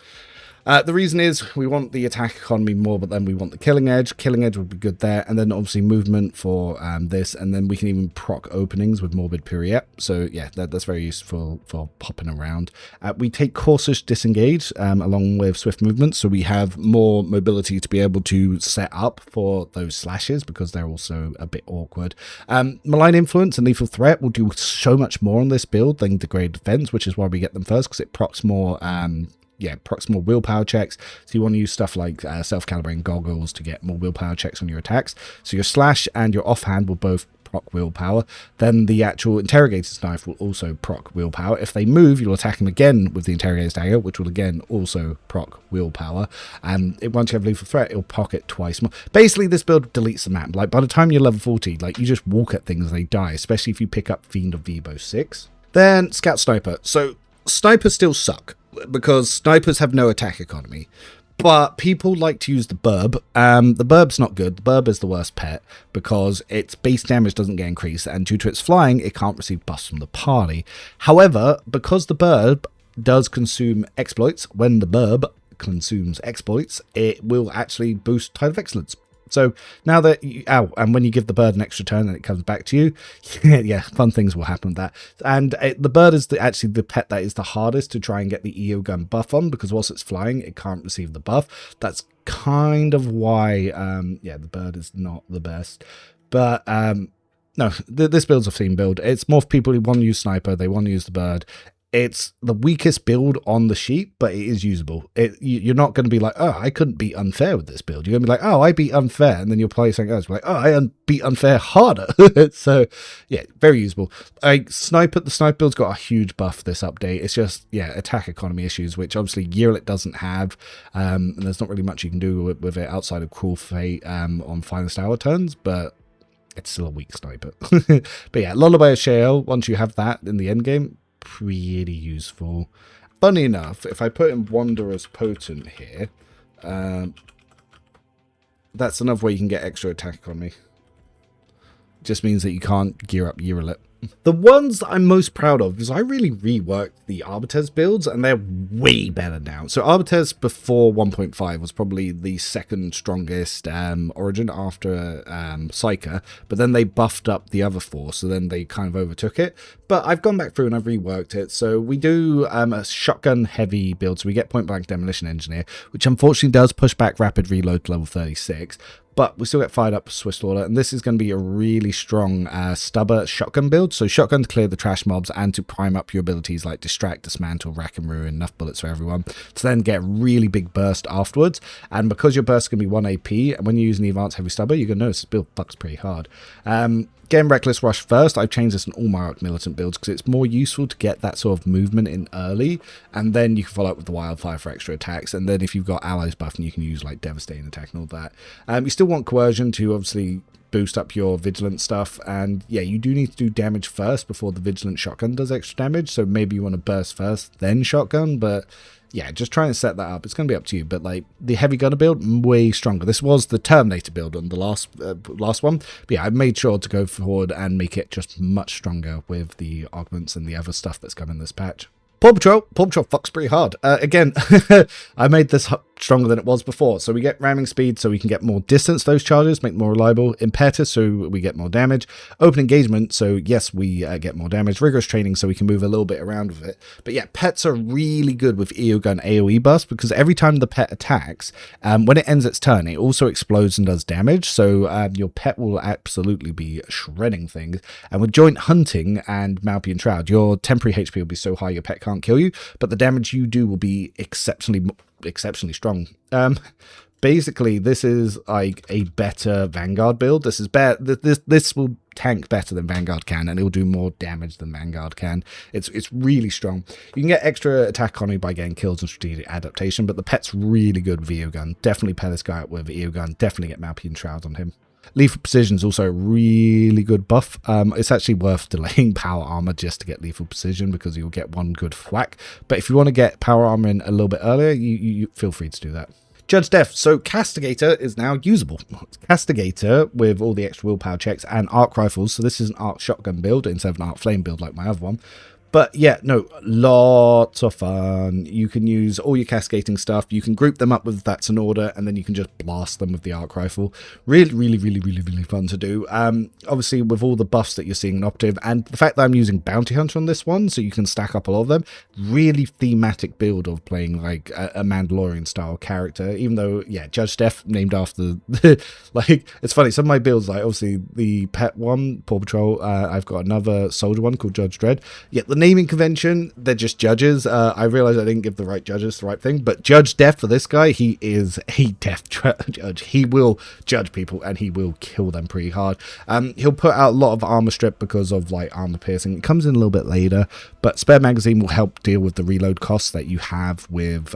The reason is we want the attack economy more, but then we want the killing edge. Killing edge would be good there, and then obviously movement for this, and then we can even proc openings with morbid period. So yeah, that's very useful for popping around. We take cautious disengage along with swift movement, so we have more mobility to be able to set up for those slashes, because they're also a bit awkward. Malign influence and lethal threat will do so much more on this build than degrade defense, which is why we get them first, because it procs more procs more willpower checks. So you want to use stuff like self-calibrating goggles to get more willpower checks on your attacks. So your slash and your offhand will both proc willpower. Then the actual interrogator's knife will also proc willpower. If they move, you'll attack them again with the interrogator's dagger, which will again also proc willpower. And once you have lethal threat, it'll pocket twice more. Basically, this build deletes the map. Like by the time you're level 40, like you just walk at things, they die, especially if you pick up Fiend of Vibo 6. Then Scout Sniper. So snipers still suck, because snipers have no attack economy, but people like to use the burb. The burb's not good. The burb is the worst pet, because its base damage doesn't get increased, and due to its flying, it can't receive buffs from the party. However, because the burb does consume exploits, when the burb consumes exploits, it will actually boost Tide of Excellence. So now that and when you give the bird an extra turn and it comes back to you, yeah, fun things will happen with that. And the bird is actually the pet that is the hardest to try and get the EO gun buff on, because whilst it's flying, it can't receive the buff. That's kind of why, yeah, the bird is not the best. But no, this build's a theme build. It's more for people who want to use sniper, they want to use the bird. It's the weakest build on the sheet, but it is usable. You're not going to be like, oh, I couldn't beat unfair with this build. You're going to be like, oh, I beat unfair, and then you'll play something else. Like, oh, I beat unfair harder. So, yeah, very usable. The sniper build's got a huge buff this update. It's just, yeah, attack economy issues, which obviously Yearlit doesn't have, and there's not really much you can do with it outside of Cruel Fate on Finest Hour turns, but it's still a weak sniper. But yeah, Lullaby of Sheol, once you have that in the end game, pretty useful. Funny enough, if I put in Wanderer's Potent here, that's another way you can get extra attack on me. Just means that you can't gear up Yearlit. The ones that I'm most proud of is I really reworked the Arbiters builds, and they're way better now. So Arbiters before 1.5 was probably the second strongest origin after Psyker, but then they buffed up the other four, so then they kind of overtook it. But I've gone back through and I've reworked it. So we do a shotgun heavy build, so we get point blank demolition engineer, which unfortunately does push back rapid reload to level 36. But we still get fired up Swiss Order, and this is going to be a really strong stubber shotgun build. So shotgun to clear the trash mobs and to prime up your abilities like Distract, Dismantle, Rack and Ruin, enough bullets for everyone, to then get a really big burst afterwards. And because your burst is going to be 1 AP, and when you're using the Advanced Heavy Stubber, you're going to notice this build fucks pretty hard. Getting Reckless Rush first, I've changed this in all my Arc Militant builds because it's more useful to get that sort of movement in early, and then you can follow up with the Wildfire for extra attacks, and then if you've got allies buffed, you can use like Devastating Attack and all that. You still want Coercion to obviously boost up your Vigilant stuff, and yeah, you do need to do damage first before the Vigilant Shotgun does extra damage, so maybe you want to burst first, then Shotgun, but yeah, just try and set that up. It's going to be up to you, but like the heavy gunner build, way stronger. This was the Terminator build on the last one, but yeah, I made sure to go forward and make it just much stronger with the augments and the other stuff that's coming in this patch. Paw Patrol fucks pretty hard. Again, I made this stronger than it was before. So we get ramming speed so we can get more distance those charges, make them more reliable. Impetus so we get more damage. Open engagement, so yes, we get more damage. Rigorous training so we can move a little bit around with it. But yeah, pets are really good with EOgun AoE burst, because every time the pet attacks, when it ends its turn, it also explodes and does damage. So your pet will absolutely be shredding things. And with joint hunting and Malpian Shroud, your temporary HP will be so high your pet can't kill you, but the damage you do will be exceptionally strong. Basically, this is like a better Vanguard build. This is better. This will tank better than Vanguard can, and it will do more damage than Vanguard can. It's really strong. You can get extra attack economy by getting kills and strategic adaptation, but the pet's really good with EOgun. Definitely pair this guy up with EOgun. Definitely get Malpian Shroud on him. Lethal Precision is also a really good buff. It's actually worth delaying Power Armor just to get Lethal Precision, because you'll get one good whack. But if you want to get Power Armor in a little bit earlier, you feel free to do that. Judge Death. So Castigator is now usable. Castigator with all the extra willpower checks and arc rifles. So this is an arc shotgun build instead of an arc flame build like my other one. But yeah, no, lots of fun. You can use all your cascading stuff. You can group them up with that's an order, and then you can just blast them with the arc rifle. Really fun to do. Obviously, with all the buffs that you're seeing in Operative, and the fact that I'm using Bounty Hunter on this one, so you can stack up a lot of them. Really thematic build of playing like a Mandalorian style character. Even though, yeah, Judge Death named after like, it's funny. Some of my builds, like obviously the pet one, Paw Patrol. I've got another soldier one called Judge Dredd. Yeah, the naming convention, they're just judges. I realized I didn't give the right judges the right thing, but Judge Death for this guy, he is a death judge. He will judge people and he will kill them pretty hard. He'll put out a lot of armor strip because of like armor piercing. It comes in a little bit later, but spare magazine will help deal with the reload costs that you have with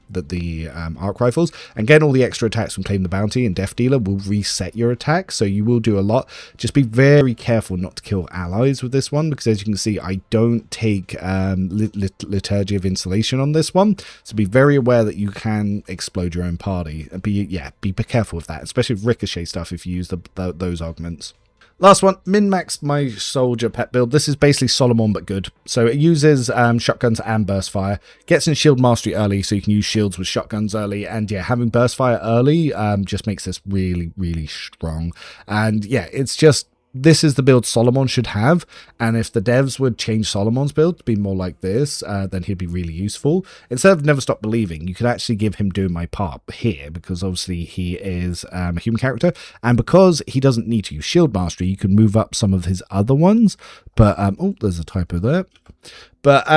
the arc rifles, and getting all the extra attacks from Claim the Bounty and Death Dealer will reset your attack, so you will do a lot. Just be very careful not to kill allies with this one, because as you can see, I don't take Liturgy of Insulation on this one, so be very aware that you can explode your own party, and be careful with that, especially with ricochet stuff if you use those augments. Last one, min-max my soldier pet build. This is basically Solomon but good. So it uses shotguns and burst fire. Gets in shield mastery early, so you can use shields with shotguns early. And yeah, having burst fire early just makes this really strong. And yeah, it's just, this is the build Solomon should have, and if the devs would change Solomon's build to be more like this, then he'd be really useful. Instead of Never Stop Believing, you could actually give him Doing My Part here, because obviously he is a human character, and because he doesn't need to use Shield Mastery, you can move up some of his other ones, but, oh, there's a typo there. But,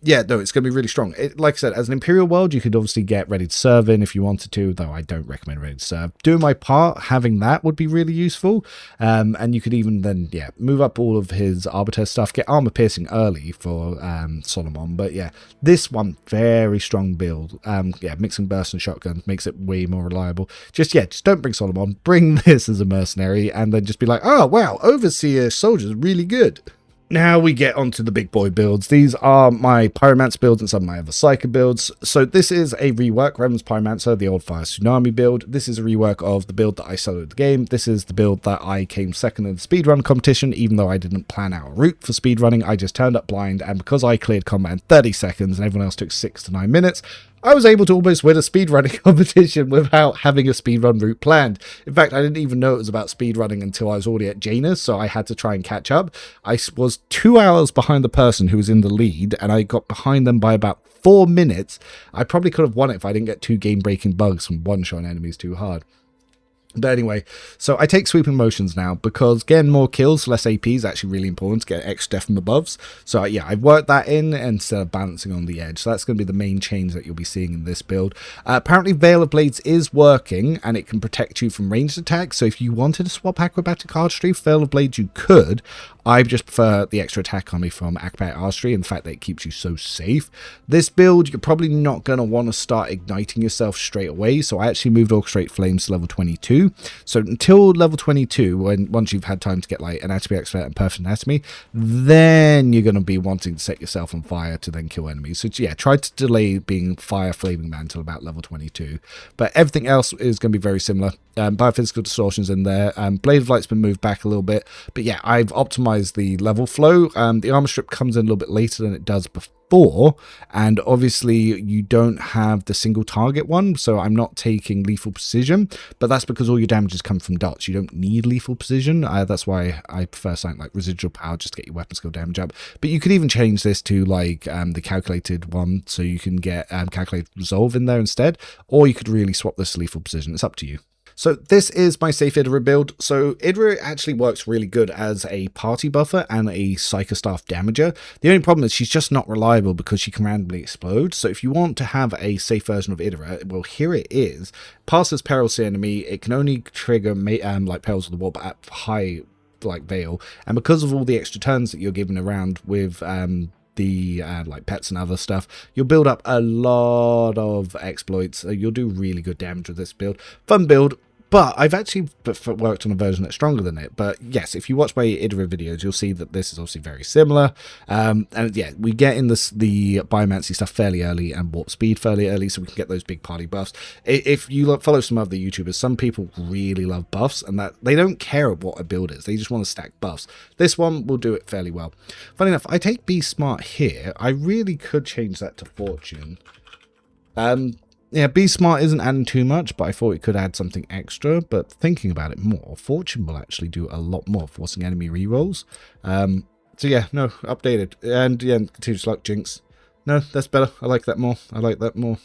yeah, no, it's going to be really strong. Like I said, as an Imperial world, you could obviously get Ready to Serve in if you wanted to, though I don't recommend Ready to Serve. Doing My Part, having that would be really useful. And you could even then, yeah, move up all of his Arbiter stuff, get Armor Piercing early for Solomon. But yeah, this one, very strong build. Yeah, mixing Burst and Shotgun makes it way more reliable. Just don't bring Solomon. Bring this as a mercenary, and then just be like, oh, wow, Overseer Soldier's really good. Now we get onto the big boy builds. These are my Pyromancer builds and some of my other Psyker builds. So this is a rework, Revan's Pyromancer, the old Fire Tsunami build. This is a rework of the build that I soloed the game. This is the build that I came second in the speedrun competition, even though I didn't plan out a route for speedrunning. I just turned up blind, and because I cleared combat in 30 seconds and everyone else took 6 to 9 minutes, I was able to almost win a speedrunning competition without having a speedrun route planned. In fact, I didn't even know it was about speedrunning until I was already at Janus, so I had to try and catch up. I was 2 hours behind the person who was in the lead, and I got behind them by about 4 minutes. I probably could have won it if I didn't get 2 game-breaking bugs from one-shot enemies too hard. But anyway, so I take sweeping motions now, because getting more kills, less AP is actually really important to get extra death from the buffs. So yeah, I've worked that in instead of balancing on the edge. So that's going to be the main change that you'll be seeing in this build. Apparently Veil of Blades is working, and it can protect you from ranged attacks. So if you wanted to swap Acrobatic Archery for Veil of Blades, you could. I just prefer the extra attack on me from Acrobatic Archery, and the fact that it keeps you so safe. This build, you're probably not going to want to start igniting yourself straight away, so I actually moved Orchestrate Flames to level 22. So until level 22, once you've had time to get like Anatomy Expert and Perfect Anatomy, then you're going to be wanting to set yourself on fire to then kill enemies. So yeah, try to delay being Fire Flaming Man until about level 22. But everything else is going to be very similar. Biophysical Distortion's in there. Blade of Light's been moved back a little bit, but yeah, I've optimized the level flow. The armor strip comes in a little bit later than it does 4, and obviously you don't have the single target one, so I'm not taking lethal precision, but that's because all your damages come from dots. You don't need lethal precision. That's why I prefer something like residual power just to get your weapon skill damage up. But you could even change this to like the calculated one, so you can get calculated resolve in there instead, or you could really swap this to lethal precision. It's up to you. So this is my safe Idra build. So Idra actually works really good as a party buffer and a psychostaff damager. The only problem is she's just not reliable because she can randomly explode. So if you want to have a safe version of Idra, well, here it is. Passes perils to enemy. It can only trigger like perils of the war, but at high like veil. And because of all the extra turns that you're given around with the like pets and other stuff, you'll build up a lot of exploits. So you'll do really good damage with this build. Fun build. But I've actually worked on a version that's stronger than it. But yes, if you watch my Idra videos, you'll see that this is obviously very similar. And yeah, we get in the biomancy stuff fairly early and warp speed fairly early, so we can get those big party buffs. If you follow some other YouTubers, some people really love buffs, and that they don't care what a build is. They just want to stack buffs. This one will do it fairly well. Funny enough, I take Be Smart here. I really could change that to Fortune. Yeah, Be Smart isn't adding too much, but I thought it could add something extra. But thinking about it more, Fortune will actually do a lot more, forcing enemy rerolls. So yeah, no, updated. And yeah, continuous luck Jinx. No, that's better. I like that more. I like that more.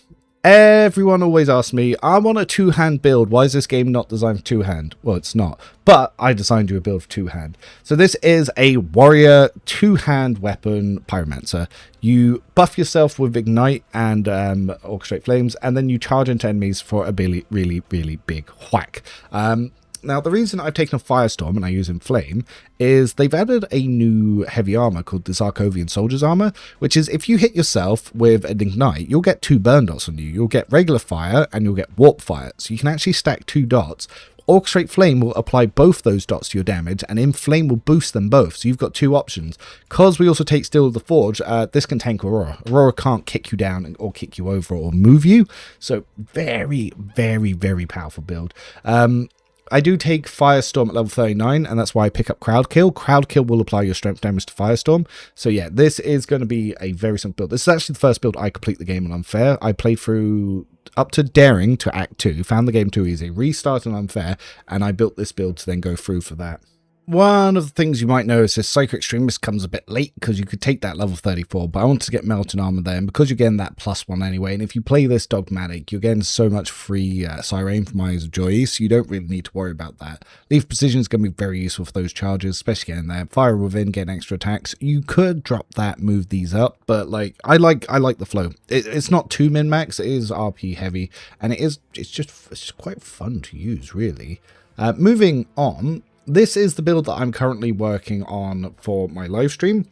Everyone always asks me, I want a two-hand build. Why is this game not designed for two-hand? Well, it's not. But I designed you a build for two-hand. So this is a warrior two-hand weapon pyromancer. You buff yourself with Ignite and Orchestrate Flames, and then you charge into enemies for a really, really, really big whack. Now, the reason I've taken a Firestorm and I use Inflame is they've added a new heavy armor called the Zarkovian Soldier's Armor, which is if you hit yourself with an Ignite, you'll get 2 burn dots on you. You'll get regular fire and you'll get warp fire. So you can actually stack 2 dots. Orchestrate Flame will apply both those dots to your damage, and Inflame will boost them both. So you've got 2 options. Because we also take Steel of the Forge, this can tank Aurora. Aurora can't kick you down or kick you over or move you. So very, very, very powerful build. I do take Firestorm at level 39, and that's why I pick up Crowd Kill. Crowd Kill will apply your strength damage to Firestorm. So yeah, this is going to be a very simple build. This is actually the first build I complete the game on Unfair. I played through up to Daring to Act 2, found the game too easy, restarted on Unfair, and I built this build to then go through for that. One of the things you might notice is Psycho Extremist comes a bit late because you could take that level 34, but I wanted to get Melton Armor there, and because you're getting that +1 anyway, and if you play this Dogmatic, you're getting so much free Siren from Eyes of Joy, so you don't really need to worry about that. Leaf Precision is going to be very useful for those charges, especially getting there. Fire Within, getting extra attacks. You could drop that, move these up, but like I like the flow. It's not too min-max, it is RP heavy, and it's quite fun to use, really. Moving on. This is the build that I'm currently working on for my live stream.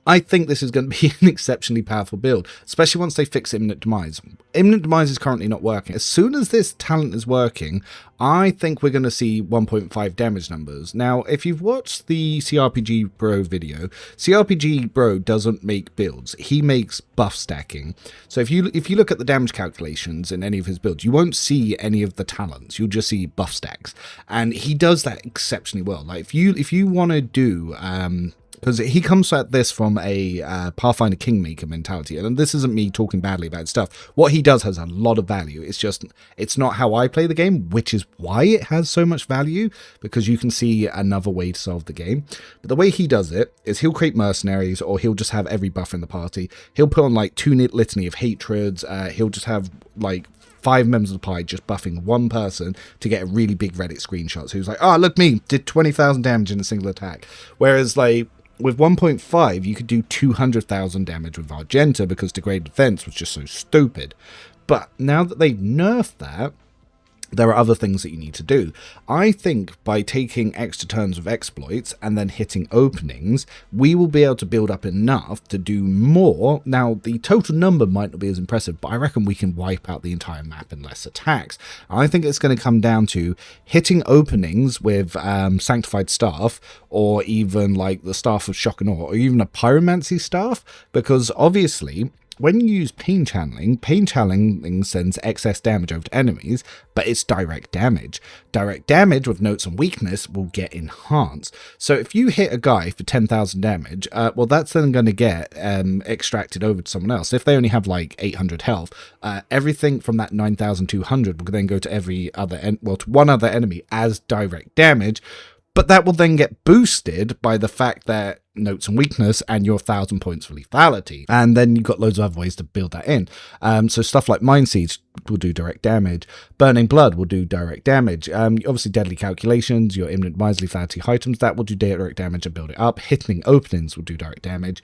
I think this is going to be an exceptionally powerful build, especially once they fix Imminent Demise. Imminent Demise is currently not working. As soon as this talent is working, I think we're going to see 1.5 damage numbers. Now, if you've watched the CRPG Bro video, CRPG Bro doesn't make builds. He makes buff stacking. So if you look at the damage calculations in any of his builds, you won't see any of the talents. You'll just see buff stacks. And he does that exceptionally well. Like if you want to do because he comes at this from a Pathfinder Kingmaker mentality, and this isn't me talking badly about stuff. What he does has a lot of value. It's not how I play the game, which is why it has so much value, because you can see another way to solve the game. But the way he does it is he'll create mercenaries, or he'll just have every buffer in the party. He'll put on like 2 Litany of Hatreds. He'll just have like 5 members of the party just buffing one person to get a really big Reddit screenshot. So he's like, oh, look me, did 20,000 damage in a single attack. Whereas like with 1.5, you could do 200,000 damage with Argenta because Degraded Defense was just so stupid. But now that they've nerfed that, there are other things that you need to do. I think by taking extra turns of exploits and then hitting openings, we will be able to build up enough to do more. Now, the total number might not be as impressive, but I reckon we can wipe out the entire map in less attacks. I think it's going to come down to hitting openings with Sanctified Staff, or even like the Staff of Shock and Awe, or even a Pyromancy Staff, because obviously when you use pain channeling sends excess damage over to enemies, but it's direct damage. Direct damage with notes on weakness will get enhanced. So if you hit a guy for 10,000 damage, well, that's then going to get extracted over to someone else. If they only have like 800 health, everything from that 9,200 will then go to every other, to one other enemy as direct damage. But that will then get boosted by the fact that notes and weakness and your 1,000 points for lethality. And then you've got loads of other ways to build that in. So stuff like Mind Siege will do direct damage. Burning Blood will do direct damage. Obviously, Deadly Calculations, your Imminent Demise lethality items, that will do direct damage and build it up. Hitting Openings will do direct damage.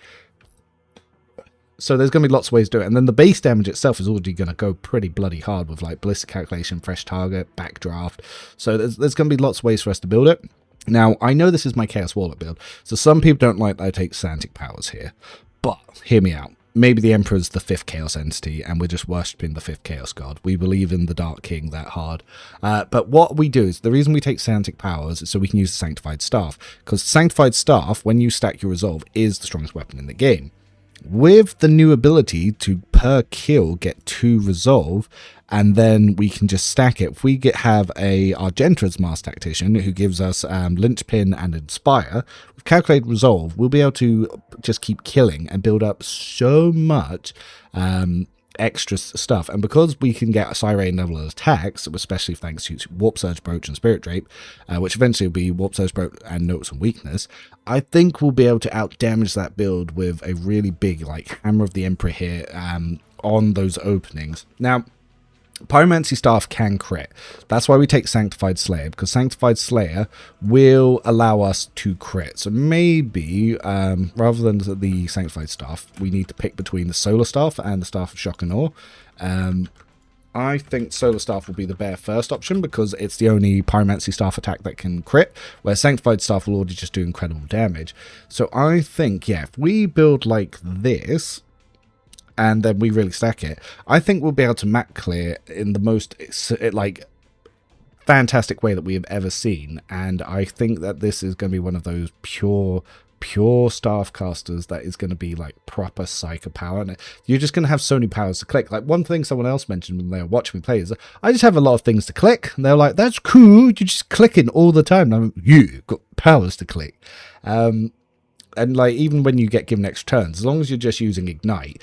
So there's going to be lots of ways to do it. And then the base damage itself is already going to go pretty bloody hard with like Ballistic Calculation, Fresh Target, Backdraft. So there's going to be lots of ways for us to build it. Now, I know this is my Chaos Warlock build, so some people don't like that I take Santic powers here, but hear me out. Maybe the Emperor's the 5th Chaos entity, and we're just worshipping the 5th Chaos God. We believe in the Dark King that hard. But what we do is, the reason we take Santic powers is so we can use the Sanctified Staff, because Sanctified Staff, when you stack your Resolve, is the strongest weapon in the game. With the new ability to per kill get 2 Resolve, and then we can just stack it. If we have a Argentra's Master Tactician who gives us Linchpin and Inspire, with Calculated Resolve, we'll be able to just keep killing and build up so much extra stuff. And because we can get a Sirene level of attacks, especially thanks to Warp Surge Brooch and Spirit Drape, which eventually will be Warp Surge Brooch and Notes and Weakness, I think we'll be able to out damage that build with a really big like Hammer of the Emperor here on those openings. Now, Pyromancy Staff can crit. That's why we take Sanctified Slayer, because Sanctified Slayer will allow us to crit. So maybe, rather than the Sanctified Staff, we need to pick between the Solar Staff and the Staff of Shock and Awe. I think Solar Staff will be the bare first option, because it's the only Pyromancy Staff attack that can crit, where Sanctified Staff will already just do incredible damage. So I think, yeah, if we build like this, and then we really stack it, I think we'll be able to map clear in the most like fantastic way that we have ever seen. And I think that this is going to be one of those pure staff casters that is going to be like proper psycho power, and you're just going to have so many powers to click. Like one thing someone else mentioned when they were watching me play is, I just have a lot of things to click, and they're like, that's cool, you're just clicking all the time. And I'm like, you got powers to click. And like, even when you get given extra turns, as long as you're just using Ignite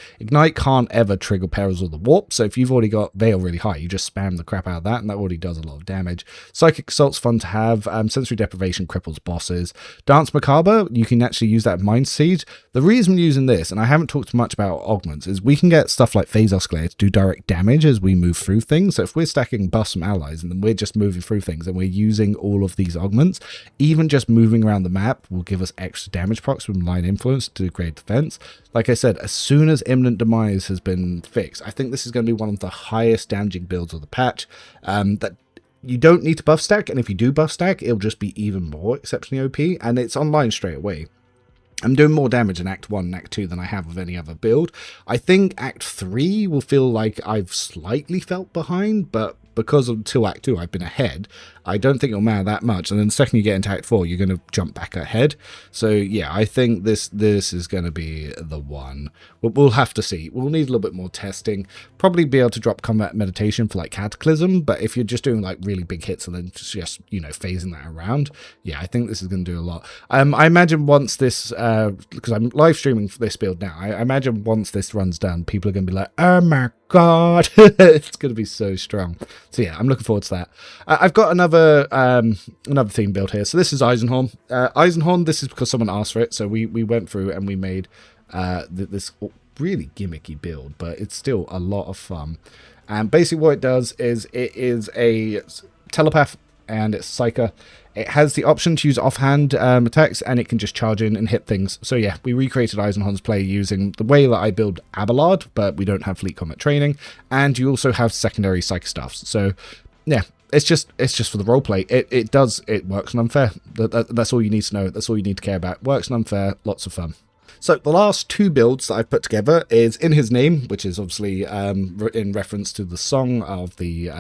can't ever trigger Perils or the Warp. So if you've already got Veil really high, you just spam the crap out of that, and that already does a lot of damage. Psychic Assault's fun to have. Sensory Deprivation cripples bosses. Dance Macabre, you can actually use that in Mind Siege. The reason we're using this, and I haven't talked much about augments, is we can get stuff like Phasos Glare to do direct damage as we move through things. So if we're stacking buffs from allies, and then we're just moving through things, and we're using all of these augments, even just moving around the map will give us extra damage procs from line influence to great defense. Like I said, as soon as Imminent Demise has been fixed, I think this is going to be one of the highest damaging builds of the patch. That you don't need to buff stack, and if you do buff stack, it'll just be even more exceptionally OP, and it's online straight away. I'm doing more damage in Act 1 and Act 2 than I have with any other build. I think Act 3 will feel like I've slightly felt behind, but because until Act 2 I've been ahead, I don't think it'll matter that much. And then the second you get into Act 4, you're going to jump back ahead. So yeah, I think this is going to be the one. We'll have to see. We'll need a little bit more testing. Probably be able to drop Combat Meditation for like Cataclysm, but if you're just doing like really big hits and then just you know, phasing that around, yeah, I think this is going to do a lot. I imagine once this, because I'm live streaming for this build now, I imagine once this runs done, people are going to be like, oh my god, it's going to be so strong. So yeah, I'm looking forward to that. I've got another theme build here. So this is Eisenhorn. Eisenhorn, this is because someone asked for it. So we went through and we made this really gimmicky build, but it's still a lot of fun. And basically what it does is it is a telepath and it's Psyker. It has the option to use offhand attacks, and it can just charge in and hit things. So yeah, we recreated Eisenhorn's play using the way that I build Abelard, but we don't have fleet combat training, and you also have secondary psychic staffs. So yeah, it's just for the roleplay. It works on unfair. That's all you need to know. That's all you need to care about. Works on unfair. Lots of fun. So the last two builds that I've put together is In His Name, which is obviously in reference to the Song of the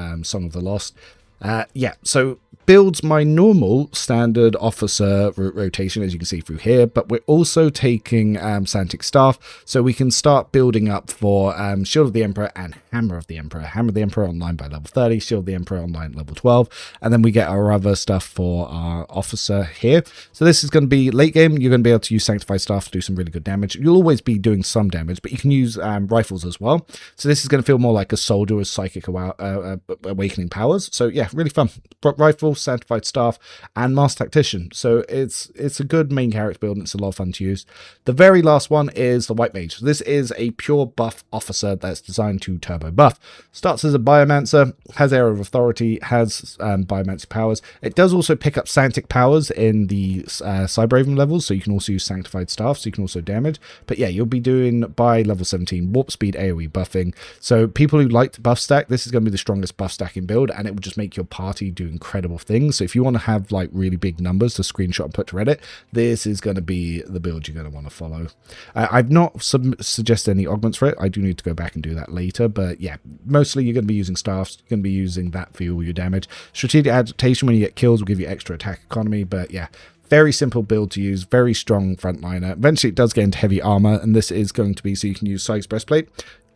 Lost. Yeah, so builds my normal standard officer rotation, as you can see through here, but we're also taking Santic Staff, so we can start building up for Shield of the Emperor and Hammer of the Emperor. Hammer of the Emperor online by level 30, Shield of the Emperor online at level 12, and then we get our other stuff for our officer here. So this is going to be late game. You're going to be able to use Sanctified Staff to do some really good damage. You'll always be doing some damage, but you can use rifles as well. So this is going to feel more like a soldier with Psychic Awakening powers. So yeah, really fun. Rifle, Sanctified Staff, and Master Tactician. So it's a good main character build, and it's a lot of fun to use. The very last one is the White Mage. This is a pure buff officer that's designed to turbo buff. Starts as a Biomancer, has Air of Authority, has Biomancer powers. It does also pick up Santic powers in the Cybraven levels, so you can also use Sanctified Staff, so you can also damage. But yeah, you'll be doing, by level 17, Warp Speed AoE buffing. So people who like to buff stack, this is going to be the strongest buff stacking build, and it will just make your party do incredible things. So if you want to have like really big numbers to screenshot and put to Reddit, this is going to be the build you're going to want to follow. I've not suggested any augments for it. I do need to go back and do that later, but yeah, mostly you're going to be using staffs. You're going to be using that for all your damage. Strategic Adaptation, when you get kills, will give you extra attack economy, but yeah, very simple build to use, very strong frontliner. Eventually it does get into heavy armor, and this is going to be so you can use Sykes Breastplate.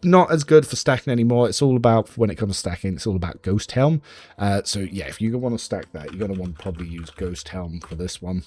Not as good for stacking anymore. It's all about, when it comes to stacking, it's all about Ghost Helm. So yeah, if you want to stack that, you're going to want to probably use Ghost Helm for this one.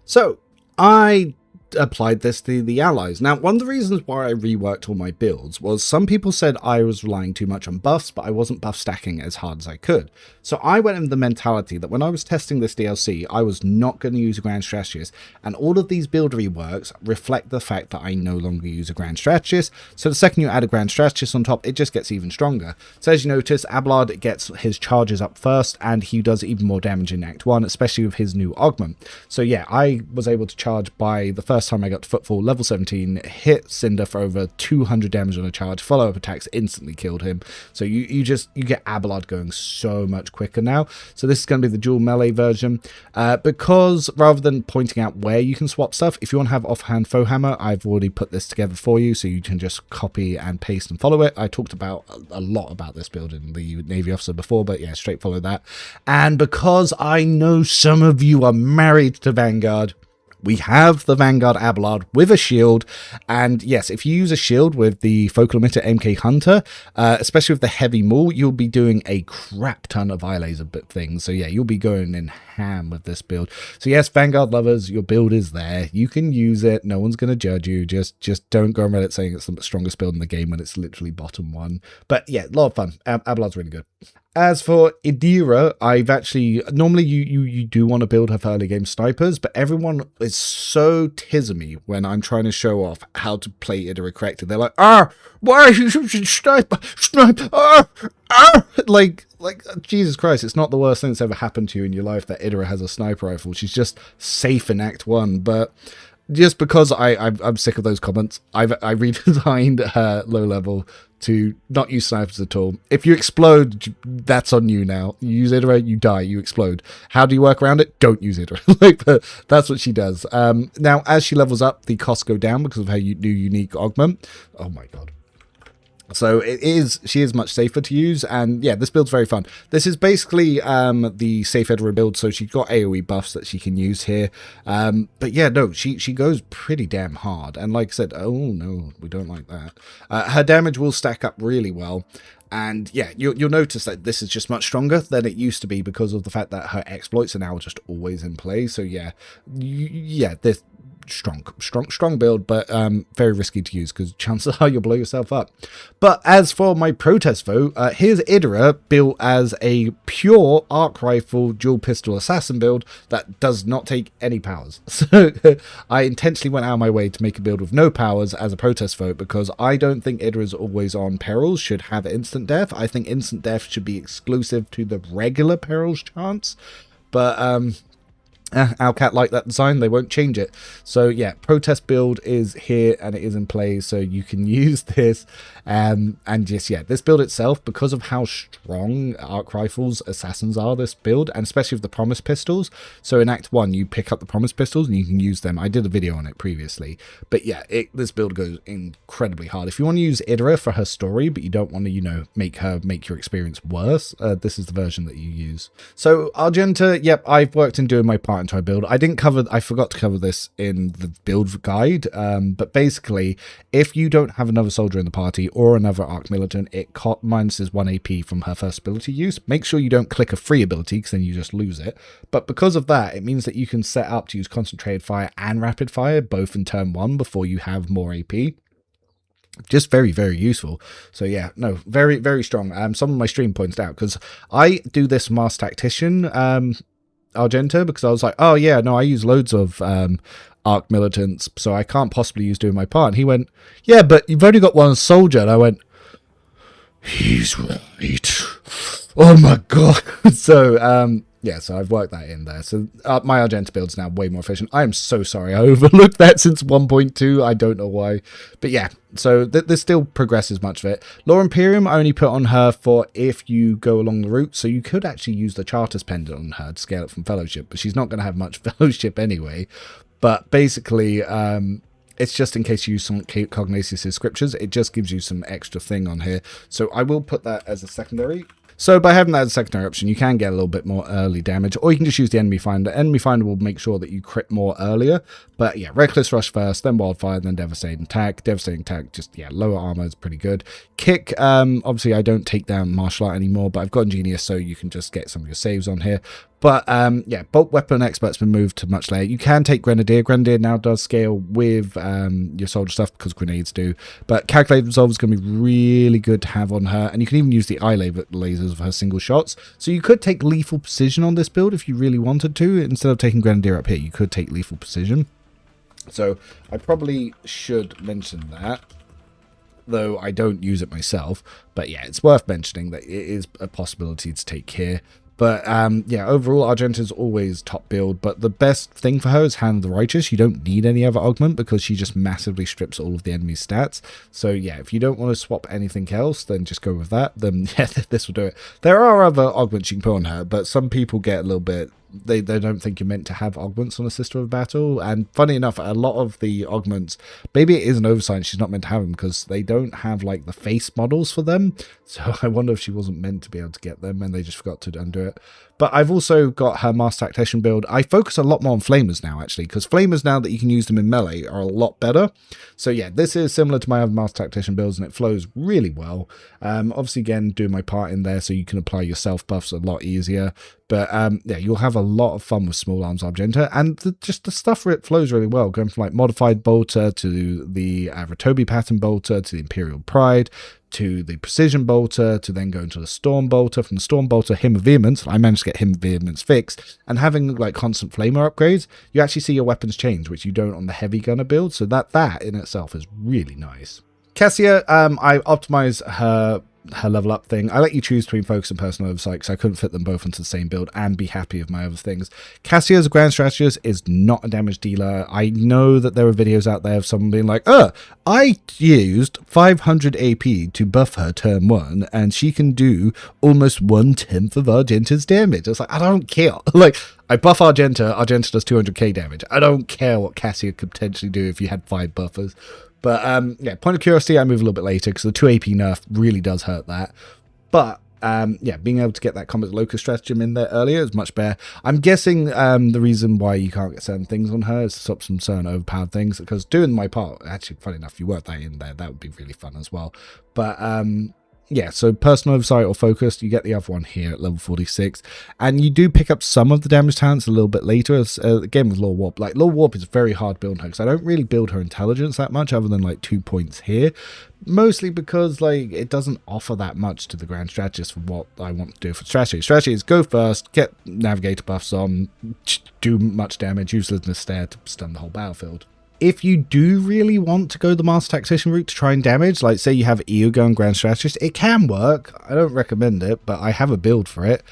So I applied this to the allies. Now, one of the reasons why I reworked all my builds was some people said I was relying too much on buffs, but I wasn't buff stacking as hard as I could. So I went in the mentality that when I was testing this DLC, I was not going to use a Grand Strategist, and all of these build reworks reflect the fact that I no longer use a Grand Strategist. So the second you add a Grand Strategist on top, it just gets even stronger. So as you notice, Abelard gets his charges up first, and he does even more damage in Act 1, especially with his new augment. So yeah, I was able to charge by the first time I got to Footfall, level 17, hit Cinder for over 200 damage on a charge, follow-up attacks instantly killed him. So you get Abelard going so much quicker now. So this is going to be the dual melee version, because rather than pointing out where you can swap stuff, if you want to have offhand foe hammer, I've already put this together for you, so you can just copy and paste and follow it. I talked about a lot about this build in the Navy Officer before, but yeah, straight follow that. And because I know some of you are married to Vanguard, we have the Vanguard Abelard with a shield, and yes, if you use a shield with the Focal Emitter MK Hunter, especially with the Heavy Maul, you'll be doing a crap ton of eye laser things. So yeah, you'll be going in ham with this build. So yes, Vanguard lovers, your build is there. You can use it. No one's going to judge you. Just don't go on Reddit saying it's the strongest build in the game when it's literally bottom one. But yeah, a lot of fun. Abelard's really good. As for Idira, I've actually, normally you do want to build her for early game snipers, but everyone is so tismy when I'm trying to show off how to play Idira correctly. They're like, why are you using sniper? Like, Jesus Christ, it's not the worst thing that's ever happened to you in your life that Idira has a sniper rifle. She's just safe in Act 1, but just because I'm sick of those comments, I redesigned her low level to not use snipers at all. If you explode, that's on you now. You use Idira, you die, you explode. How do you work around it? Don't use Idira. That's what she does. Now, as she levels up, the costs go down because of her new unique augment. Oh my god. So she is much safer to use, and yeah, this build's very fun. This is basically the safe Edra build, so she's got AoE buffs that she can use here. But yeah, no, she goes pretty damn hard, and like I said, oh no, we don't like that. Her damage will stack up really well. And yeah, you'll notice that this is just much stronger than it used to be because of the fact that her exploits are now just always in play. So yeah, this strong build, but very risky to use because chances are you'll blow yourself up. But as for my protest vote, here's Idira built as a pure arc rifle dual pistol assassin build that does not take any powers. So I intentionally went out of my way to make a build with no powers as a protest vote because I don't think Idira's always on perils should have instant death. I think instant death should be exclusive to the regular perils chance. But Owlcat like that design, they won't change it. So yeah, protest build is here and it is in play, so you can use this. And just, yeah, this build itself, because of how strong arc rifles assassins are, this build, and especially with the promise pistols. So in Act 1 you pick up the promise pistols and you can use them. I did a video on it previously, but yeah, this build goes incredibly hard. If you want to use Idra for her story but you don't want to, you know, make your experience worse, this is the version that you use. So Argenta, yep, I've worked in doing my part into a build. I forgot to cover this in the build guide, but basically if you don't have another soldier in the party or another arc militant, it minuses 1 AP from her first ability use. Make sure you don't click a free ability because then you just lose it, but because of that it means that you can set up to use concentrated fire and rapid fire both in turn 1 before you have more AP. Just very, very useful. So yeah, no, very, very strong. Some of my stream pointed out, because I do this Master Tactician Argenta, because I was like, oh yeah, no, I use loads of arc militants, so I can't possibly use doing my part. And he went, yeah, but you've only got one soldier. And I went, he's right. Oh my god. So yeah, so I've worked that in there. So my Argenta build's now way more efficient. I am so sorry I overlooked that since 1.2. I don't know why. But yeah, so this still progresses much of it. Law Imperium I only put on her for if you go along the route. So you could actually use the Charter's Pendant on her to scale it from Fellowship. But she's not going to have much Fellowship anyway. But basically, it's just in case you use some Cognatius' scriptures. It just gives you some extra thing on here. So I will put that as a secondary. So by having that as a secondary option, you can get a little bit more early damage, or you can just use the Enemy Finder. Enemy Finder will make sure that you crit more earlier. But yeah, Reckless Rush first, then Wildfire, then Devastating Attack. Devastating Attack, just, yeah, lower armor is pretty good. Kick, obviously I don't take down Martial Art anymore, but I've got Ingenious, so you can just get some of your saves on here. But yeah, Bolt Weapon Expert's been moved to much later. You can take Grenadier. Grenadier now does scale with your soldier stuff because grenades do. But Calculated Resolve is going to be really good to have on her. And you can even use the eye lasers of her single shots. So you could take Lethal Precision on this build if you really wanted to. Instead of taking Grenadier up here, you could take Lethal Precision. So I probably should mention that, though I don't use it myself. But yeah, it's worth mentioning that it is a possibility to take here. But yeah, overall, Argenta is always top build, but the best thing for her is Hand of the Righteous. You don't need any other augment because she just massively strips all of the enemy's stats. So yeah, if you don't want to swap anything else, then just go with that. Then yeah, this will do it. There are other augments you can put on her, but some people get a little bit... They don't think you're meant to have augments on a Sister of Battle. And funny enough, a lot of the augments, maybe it is an oversight, she's not meant to have them because they don't have like the face models for them. So I wonder if she wasn't meant to be able to get them and they just forgot to undo it. But I've also got her Master Tactician build. I focus a lot more on Flamers now, actually, because Flamers, now that you can use them in melee, are a lot better. So yeah, this is similar to my other Master Tactician builds, and it flows really well. Obviously, again, doing my part in there so you can apply your self buffs a lot easier. But yeah, you'll have a lot of fun with Small Arms Argenta, and just the stuff for it flows really well, going from like Modified Bolter to the Ratobi Pattern Bolter to the Imperial Pride, to the Precision Bolter, to then go into the Storm Bolter. From the Storm Bolter, Hymn of Vehemence, I managed to get Hymn of Vehemence fixed, and having like constant Flamer upgrades, you actually see your weapons change, which you don't on the Heavy Gunner build, so that in itself is really nice. Cassia, I optimize her level up thing. I let you choose between focus and personal oversight because I couldn't fit them both into the same build and be happy with my other things. Cassia as a grand strategist is not a damage dealer. I know that there are videos out there of someone being like, I used 500 AP to buff her turn 1 and she can do almost 1/10 of Argenta's damage. It's like, I don't care. Like, I buff Argenta does 200k damage. I don't care what Cassia could potentially do if you had 5 buffers. But yeah, Point of Curiosity I move a little bit later because the 2 AP nerf really does hurt that. But yeah, being able to get that Combat Locust stratagem in there earlier is much better. I'm guessing the reason why you can't get certain things on her is to stop some certain overpowered things, because doing my part, actually, funny enough, if you work that in there, that would be really fun as well. But yeah, so personal oversight or focused, you get the other one here at level 46, and you do pick up some of the damage talents a little bit later. Again with Law Warp, like Law Warp is very hard building her because I don't really build her intelligence that much, other than like 2 points here, mostly because like it doesn't offer that much to the Grand Strategist for what I want to do for strategy. Strategy is go first, get Navigator buffs on, do much damage, use Litmus Stare to stun the whole battlefield. if you do really want to go the Master Tactician route to try and damage, like say you have Ego and Grand Strategist, it can work. I don't recommend it, but I have a build for it.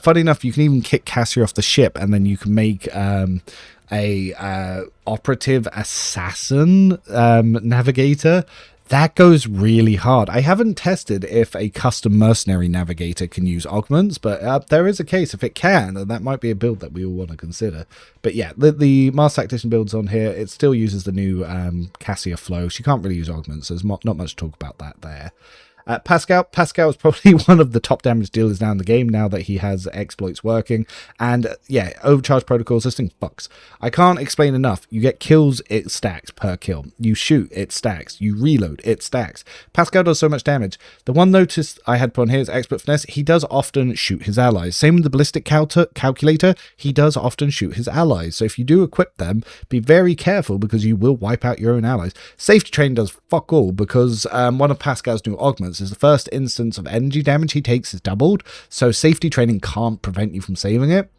Funny enough, you can even kick Cassier off the ship, and then you can make a operative assassin navigator. That goes really hard. I haven't tested if a custom mercenary navigator can use augments, but there is a case if it can, and that might be a build that we all want to consider. But yeah, the Master Tactician builds on here, it still uses the new Cassia flow. She can't really use augments, so there's not much talk about that there. Pascal is probably one of the top damage dealers now in the game, now that he has exploits working. And yeah, overcharge protocols, this thing fucks. I can't explain enough. You get kills, it stacks per kill. You shoot, it stacks. You reload, it stacks. Pascal does so much damage. The one notice I had put on here is expert finesse. He does often shoot his allies. Same with the ballistic calculator. He does often shoot his allies. So if you do equip them, be very careful, because you will wipe out your own allies. Safety train does fuck all, because one of Pascal's new augments is the first instance of energy damage he takes is doubled, so safety training can't prevent you from saving it.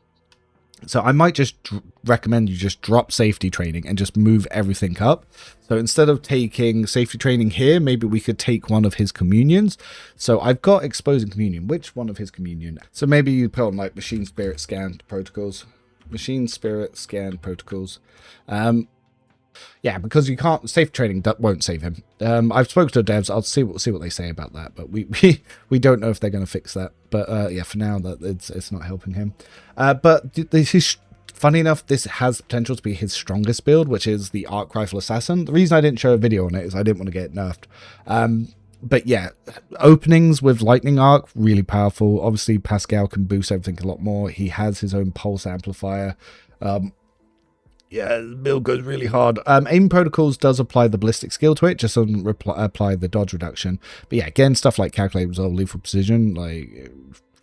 So I might just recommend you just drop safety training and just move everything up. So instead of taking safety training here, maybe we could take one of his communions. So I've got exposing communion. Which one of his communion? So maybe you put on like machine spirit scan protocols. Machine spirit scan protocols. Yeah, because you can't, safe training that won't save him. I've spoken to devs. I'll see what they say about that, but we don't know if they're going to fix that. But yeah, for now that it's not helping him. But this is funny enough. This has potential to be his strongest build, which is the arc rifle assassin. The reason I didn't show a video on it is I didn't want to get it nerfed. But yeah, openings with lightning arc really powerful. Obviously, Pascal can boost everything a lot more. He has his own pulse amplifier. Yeah, the build goes really hard. Aim protocols does apply the ballistic skill to it, just doesn't apply the dodge reduction. But yeah, again, stuff like calculate resolve, lethal precision, like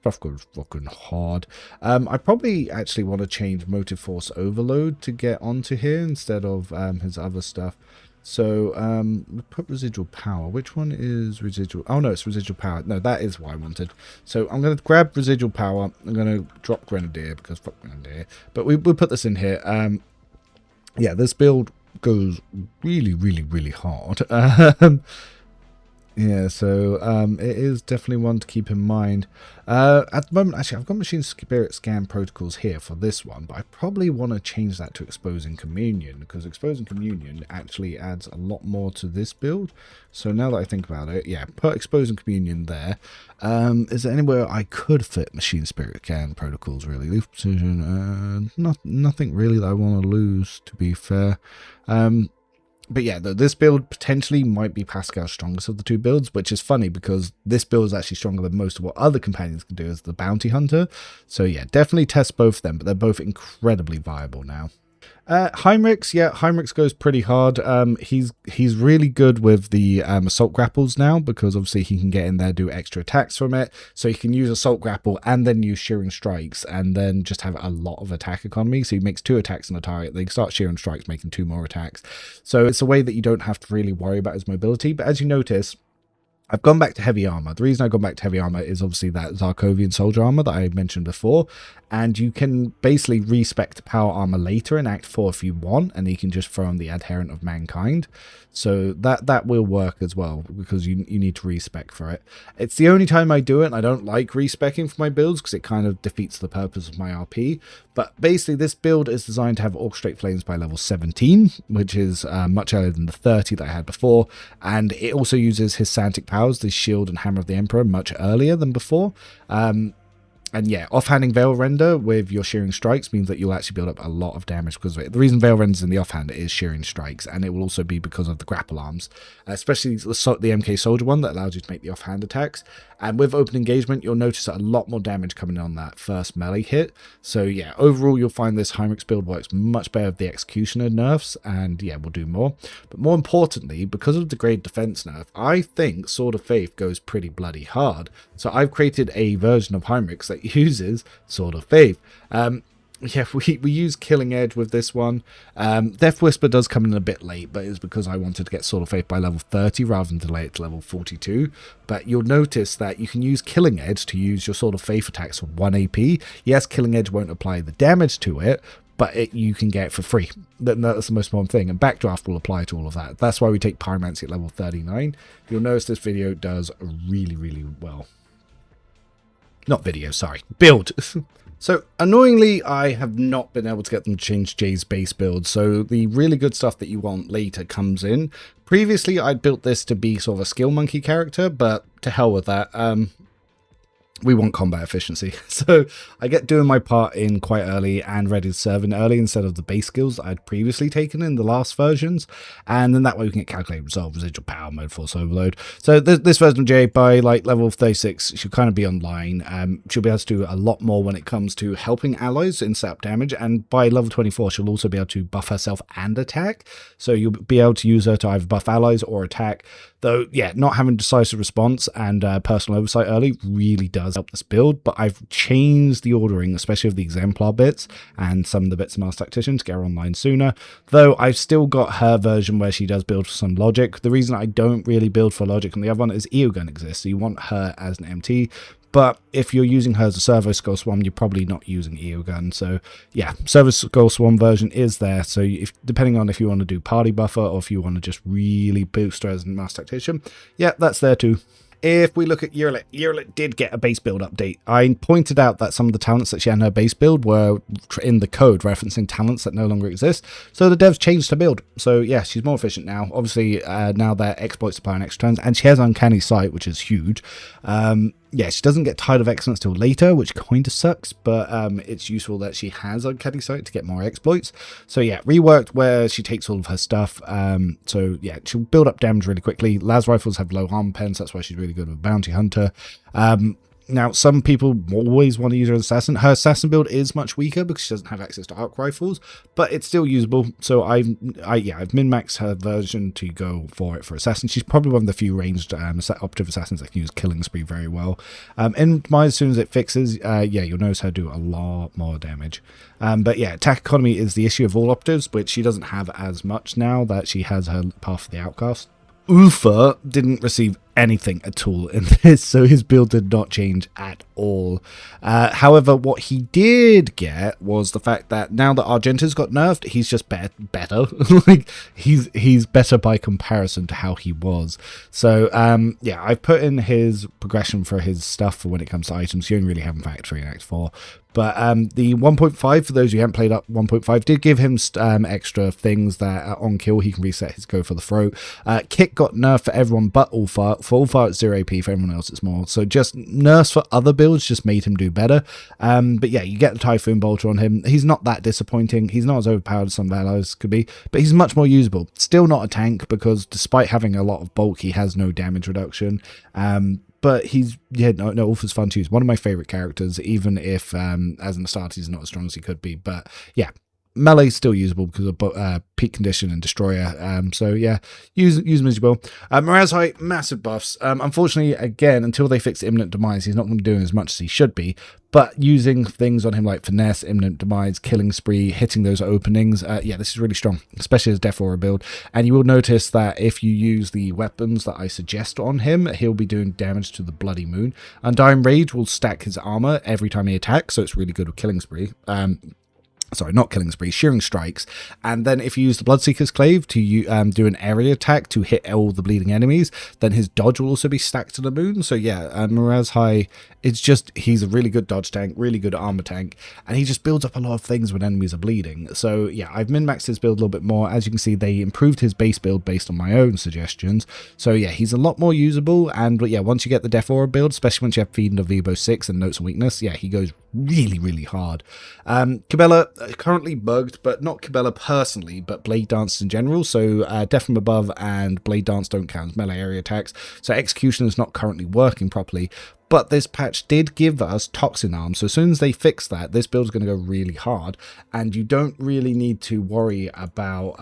stuff goes fucking hard. I probably actually want to change motive force overload to get onto here instead of his other stuff. So we put residual power. Which one is residual? Oh no, it's residual power. No, that is what I wanted. So I'm going to grab residual power. I'm going to drop grenadier because fuck grenadier. But we'll put this in here. Yeah, this build goes really, really, really hard. Yeah, so it is definitely one to keep in mind. At the moment, actually, I've got machine spirit scan protocols here for this one, but I probably want to change that to exposing communion, because exposing communion actually adds a lot more to this build. So now that I think about it, yeah, put exposing communion there. Is there anywhere I could fit machine spirit scan protocols, really? Lethal precision, nothing really that I want to lose, to be fair. But yeah, this build potentially might be Pascal's strongest of the two builds, which is funny because this build is actually stronger than most of what other companions can do as the bounty hunter. So yeah, definitely test both of them, but they're both incredibly viable now. Heinrichs, yeah, Heinrichs goes pretty hard. He's really good with the assault grapples now, because obviously he can get in there, do extra attacks from it. So he can use assault grapple and then use shearing strikes, and then just have a lot of attack economy. So he makes 2 attacks on a target. They start shearing strikes, making 2 more attacks. So it's a way that you don't have to really worry about his mobility. But as you notice, I've gone back to heavy armor. The reason I've gone back to heavy armor is obviously that Zarkovian soldier armor that I mentioned before. And you can basically respec power armor later in Act 4 if you want, and you can just throw on the Adherent of Mankind. So that will work as well, because you need to respec for it. It's the only time I do it, and I don't like respecing for my builds because it kind of defeats the purpose of my RP. But basically, this build is designed to have Orchestrate Flames by level 17, which is much earlier than the 30 that I had before. And it also uses his Santic powers, the Shield and Hammer of the Emperor, much earlier than before. And yeah, offhanding Veil Render with your Shearing Strikes means that you'll actually build up a lot of damage because of it. The reason Veil Render's in the offhand is Shearing Strikes, and it will also be because of the grapple arms, especially the MK Soldier one that allows you to make the offhand attacks. And with open engagement, you'll notice a lot more damage coming on that first melee hit. So yeah, overall, you'll find this Heinrichs build works much better with the Executioner nerfs, and yeah, we'll do more. But more importantly, because of the Degrade Defense nerf, I think Sword of Faith goes pretty bloody hard. So I've created a version of Heinrichs that uses Sword of Faith. Yeah, we use Killing Edge with this one. Death Whisper does come in a bit late, but it's because I wanted to get Sword of Faith by level 30 rather than delay it to level 42. But you'll notice that you can use Killing Edge to use your Sword of Faith attacks for 1 AP. Yes, Killing Edge won't apply the damage to it, but you can get it for free. That's the most important thing, and Backdraft will apply to all of that. That's why we take Pyromancy at level 39. You'll notice this video does really, really well. Not video, sorry, build. So, annoyingly, I have not been able to get them to change Jay's base build, so the really good stuff that you want later comes in. Previously, I'd built this to be sort of a skill monkey character, but to hell with that. We want combat efficiency. So I get doing my part in quite early and ready to serve in early instead of the base skills that I'd previously taken in the last versions. And then that way we can get calculate, resolve, residual power, mode, force overload. So this version of Jay, by like level 36, she'll kind of be online. She'll be able to do a lot more when it comes to helping allies in setup damage. And by level 24, she'll also be able to buff herself and attack. So you'll be able to use her to either buff allies or attack. Though, yeah, not having decisive response and personal oversight early really does help this build, but I've changed the ordering, especially of the exemplar bits and some of the bits of Master Tactician to get her online sooner, though I've still got her version where she does build for some logic. The reason I don't really build for logic on the other one is Eogun exists, so you want her as an MT, but if you're using her as a Servo Skull Swarm, you're probably not using Eogun. So yeah, Servo Skull Swarm version is there. So if depending on if you want to do party buffer or if you want to just really boost her as a Master Tactician, yeah, that's there too. If we look at Yearlit did get a base build update. I pointed out that some of the talents that she had in her base build were in the code referencing talents that no longer exist. So the devs changed her build. So yeah, she's more efficient now. Obviously, now their exploits apply on extra turns, and she has Uncanny Sight, which is huge. Yeah, she doesn't get Tide of Excellence till later, which kind of sucks, but it's useful that she has Uncanny Sight to get more exploits. So yeah, reworked where she takes all of her stuff. So yeah, she'll build up damage really quickly. Las Rifles have low armor pens, that's why she's really good with Bounty Hunter. Now, some people always want to use her as assassin. Her assassin build is much weaker because she doesn't have access to arc rifles, but it's still usable. So I've min-maxed her version to go for it for assassin. She's probably one of the few ranged operative assassins that can use Killing Spree very well. And as soon as it fixes, yeah, you'll notice her do a lot more damage. But yeah, attack economy is the issue of all operatives, which she doesn't have as much now that she has her Path of the Outcast. Ufa didn't receive anything at all in this, so his build did not change at all. However, what he did get was the fact that now that Argenta's got nerfed, he's just better. Like he's better by comparison to how he was. So yeah, I've put in his progression for his stuff for when it comes to items. You only really have in Act 3 and Act 4. But the 1.5, for those who haven't played up 1.5, did give him extra things that on kill he can reset his go for the throat. Kick got nerfed for everyone but Ulfar. For Ulfar it's 0 AP, for everyone else it's more. So just nerfs for other builds just made him do better. But yeah, you get the Typhoon Bolter on him. He's not that disappointing. He's not as overpowered as some allies could be, but he's much more usable. Still not a tank because despite having a lot of bulk, he has no damage reduction. But he's, yeah, no, Ulfa's fun to use. One of my favorite characters, even if as an Astartes he's not as strong as he could be. But yeah, melee's still usable because of peak condition and destroyer. So yeah, use him as you will. Mirazhai, massive buffs. Unfortunately, again, until they fix imminent demise, he's not going to be doing as much as he should be. But using things on him like finesse, imminent demise, killing spree, hitting those openings, yeah, this is really strong, especially as Death Aura build. And you will notice that if you use the weapons that I suggest on him, he'll be doing damage to the Bloody Moon. Undying Rage will stack his armor every time he attacks, so it's really good with killing spree. Sorry, not Killing Spree, Shearing Strikes. And then if you use the Bloodseeker's Clave to do an area attack to hit all the bleeding enemies, then his dodge will also be stacked to the moon. So yeah, Mirazhai, it's just, he's a really good dodge tank, really good armor tank, and he just builds up a lot of things when enemies are bleeding. So yeah, I've min-maxed his build a little bit more. As you can see, they improved his base build based on my own suggestions. So yeah, he's a lot more usable, and yeah, once you get the Death Aura build, especially once you have Feed of Evo 6 and Notes of Weakness, yeah, he goes really, really hard. Cabela, currently bugged, but not Cabela personally, but Blade Dance in general. So Death from Above and Blade Dance don't count as melee area attacks. So Execution is not currently working properly. But this patch did give us Toxin Arm, so as soon as they fix that, this build is going to go really hard, and you don't really need to worry about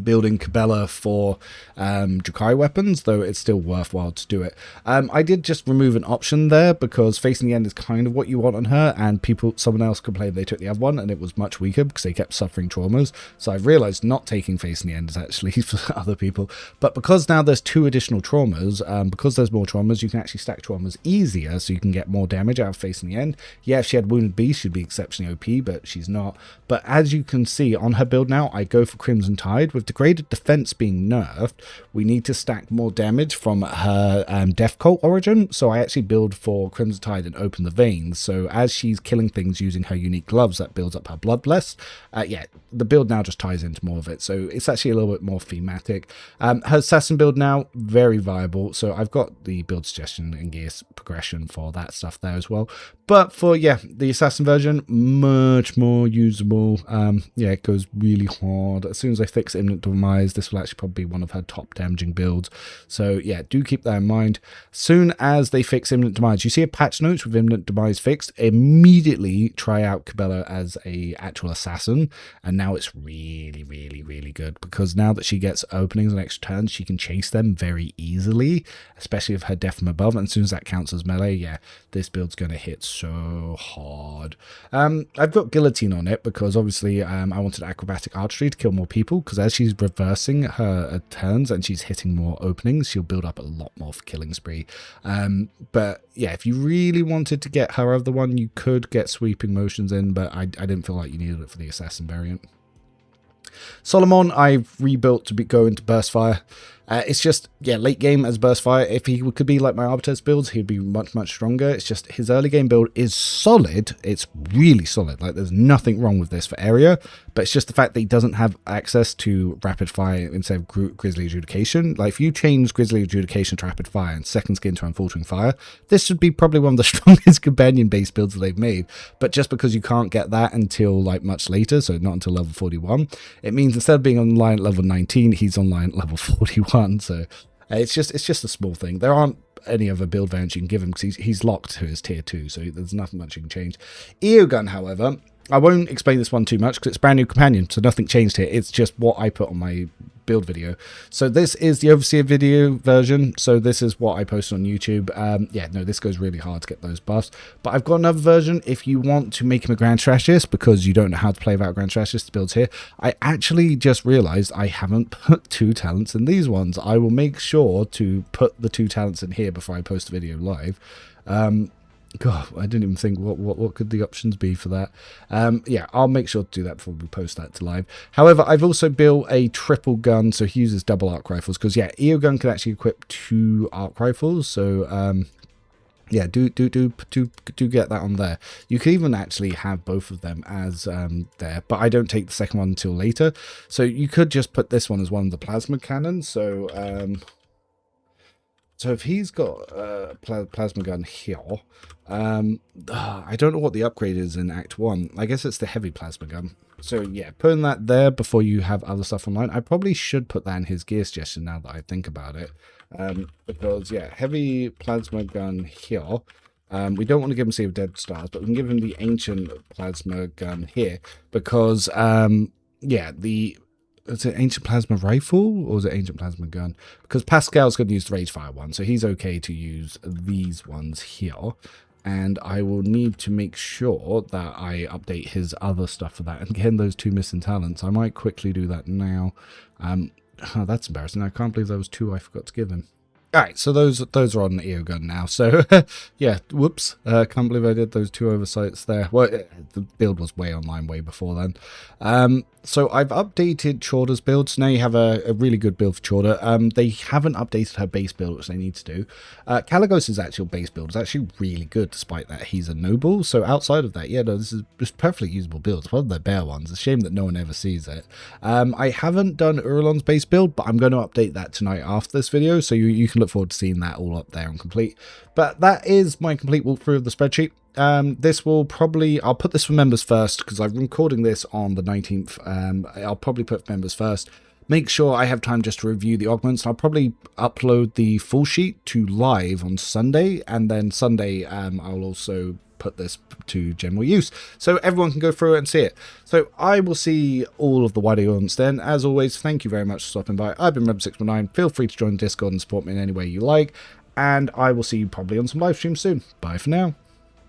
building Cabela for Drukhari weapons, though it's still worthwhile to do it. I did just remove an option there because Facing the End is kind of what you want on her, and someone else complained they took the other one and it was much weaker because they kept suffering traumas. So I've realized not taking Facing the End is actually for other people. But because now there's 2 additional traumas, because there's more traumas, you can actually stack traumas easier, so you can get more damage out of Facing the End. Yeah, if she had Wounded Beast, she'd be exceptionally OP, but she's not. But as you can see on her build now, I go for Crimson Tide. With degraded defense being nerfed, we need to stack more damage from her Death Cult origin, so I actually build for Crimson Tide and Open the Veins, so as she's killing things using her unique gloves, that builds up her Blood Blessed. Yeah, the build now just ties into more of it, so it's actually a little bit more thematic. Her Assassin build now, very viable, so I've got the build suggestion and gear progression for that stuff there as well. But for, yeah, the Assassin version, much more usable. Yeah, it goes really hard. As soon as I fix Imminent Demise, this will actually probably be one of her top damaging builds. So, yeah, do keep that in mind. Soon as they fix Imminent Demise, you see a patch notes with Imminent Demise fixed, immediately try out Cabela as a actual assassin. And now it's really, really, really good, because now that she gets openings and extra turns, she can chase them very easily, especially with her Death from Above. And as soon as that counts as melee, yeah, this build's going to hit so hard. I've got Guillotine on it because obviously I wanted Acrobatic Archery to kill more people, because as she's reversing her turns and she's hitting more openings, she'll build up a lot more for Killing Spree. But yeah, if you really wanted to get her other one, you could get Sweeping Motions in, but I didn't feel like you needed it for the Assassin variant. Solomon, I've rebuilt to go into Burst Fire. It's just, yeah, late game as Burst Fire. If he could be like my Arbites builds, he'd be much, much stronger. It's just his early game build is solid. It's really solid. Like, there's nothing wrong with this for area, but it's just the fact that he doesn't have access to Rapid Fire instead of Grizzly Adjudication. Like, if you change Grizzly Adjudication to Rapid Fire and Second Skin to Unfaltering Fire, this would be probably one of the strongest companion-based builds that they've made. But just because you can't get that until, like, much later, so not until level 41, it means instead of being online at level 19, he's online at level 41. So it's just a small thing. There aren't any other build variants you can give him because he's locked to his tier 2, so there's nothing much you can change. Eogun, however, I won't explain this one too much because it's brand new companion, so nothing changed here. It's just what I put on my build video. So this is the Overseer video version, so this is what I posted on YouTube. Yeah, no, this goes really hard to get those buffs, but I've got another version if you want to make him a Grand Strategist, because you don't know how to play without Grand Strategist builds here. I actually just realized I haven't put 2 talents in these ones. I will make sure to put the 2 talents in here before I post the video live. God, I didn't even think what could the options be for that. Yeah, I'll make sure to do that before we post that to live. However, I've also built a triple gun, so he uses double arc rifles, because yeah, Eogun can actually equip 2 arc rifles. So yeah, do get that on there. You could even actually have both of them as there, but I don't take the second one until later. So you could just put this one as one of the plasma cannons. So so if he's got a plasma gun here, I don't know what the upgrade is in Act 1. I guess it's the heavy plasma gun. So yeah, putting that there before you have other stuff online. I probably should put that in his gear suggestion now that I think about it. Because yeah, heavy plasma gun here. We don't want to give him Sea of Dead Stars, but we can give him the ancient plasma gun here. Because yeah, is it Ancient Plasma Rifle or is it Ancient Plasma Gun? Because Pascal's going to use the Ragefire one, so he's okay to use these ones here. And I will need to make sure that I update his other stuff for that. And again, those 2 missing talents, I might quickly do that now. Oh, that's embarrassing. I can't believe there was 2 I forgot to give him. Alright, so those are on the Eogun now. So, yeah, whoops. Can't believe I did those 2 oversights there. Well, the build was way online way before then. So I've updated Chorda's build. So now you have a really good build for Chorda. They haven't updated her base build, which they need to do. Caligos' actual base build is actually really good, despite that he's a noble. So outside of that, yeah, no, this is just perfectly usable build. It's one of their bare ones. It's a shame that no one ever sees it. I haven't done Urlon's base build, but I'm going to update that tonight after this video. So you can look forward to seeing that all up there and complete. But that is my complete walkthrough of the spreadsheet. This will probably, I'll put this for members first because I'm recording this on the 19th. I'll probably put members first. Make sure I have time just to review the augments. I'll probably upload the full sheet to live on Sunday, and then Sunday I'll also put this to general use, so everyone can go through it and see it. So I will see all of the wider audience then. As always, thank you very much for stopping by. I've been Rebel619. Feel free to join the Discord and support me in any way you like, and I will see you probably on some live streams soon. Bye for now.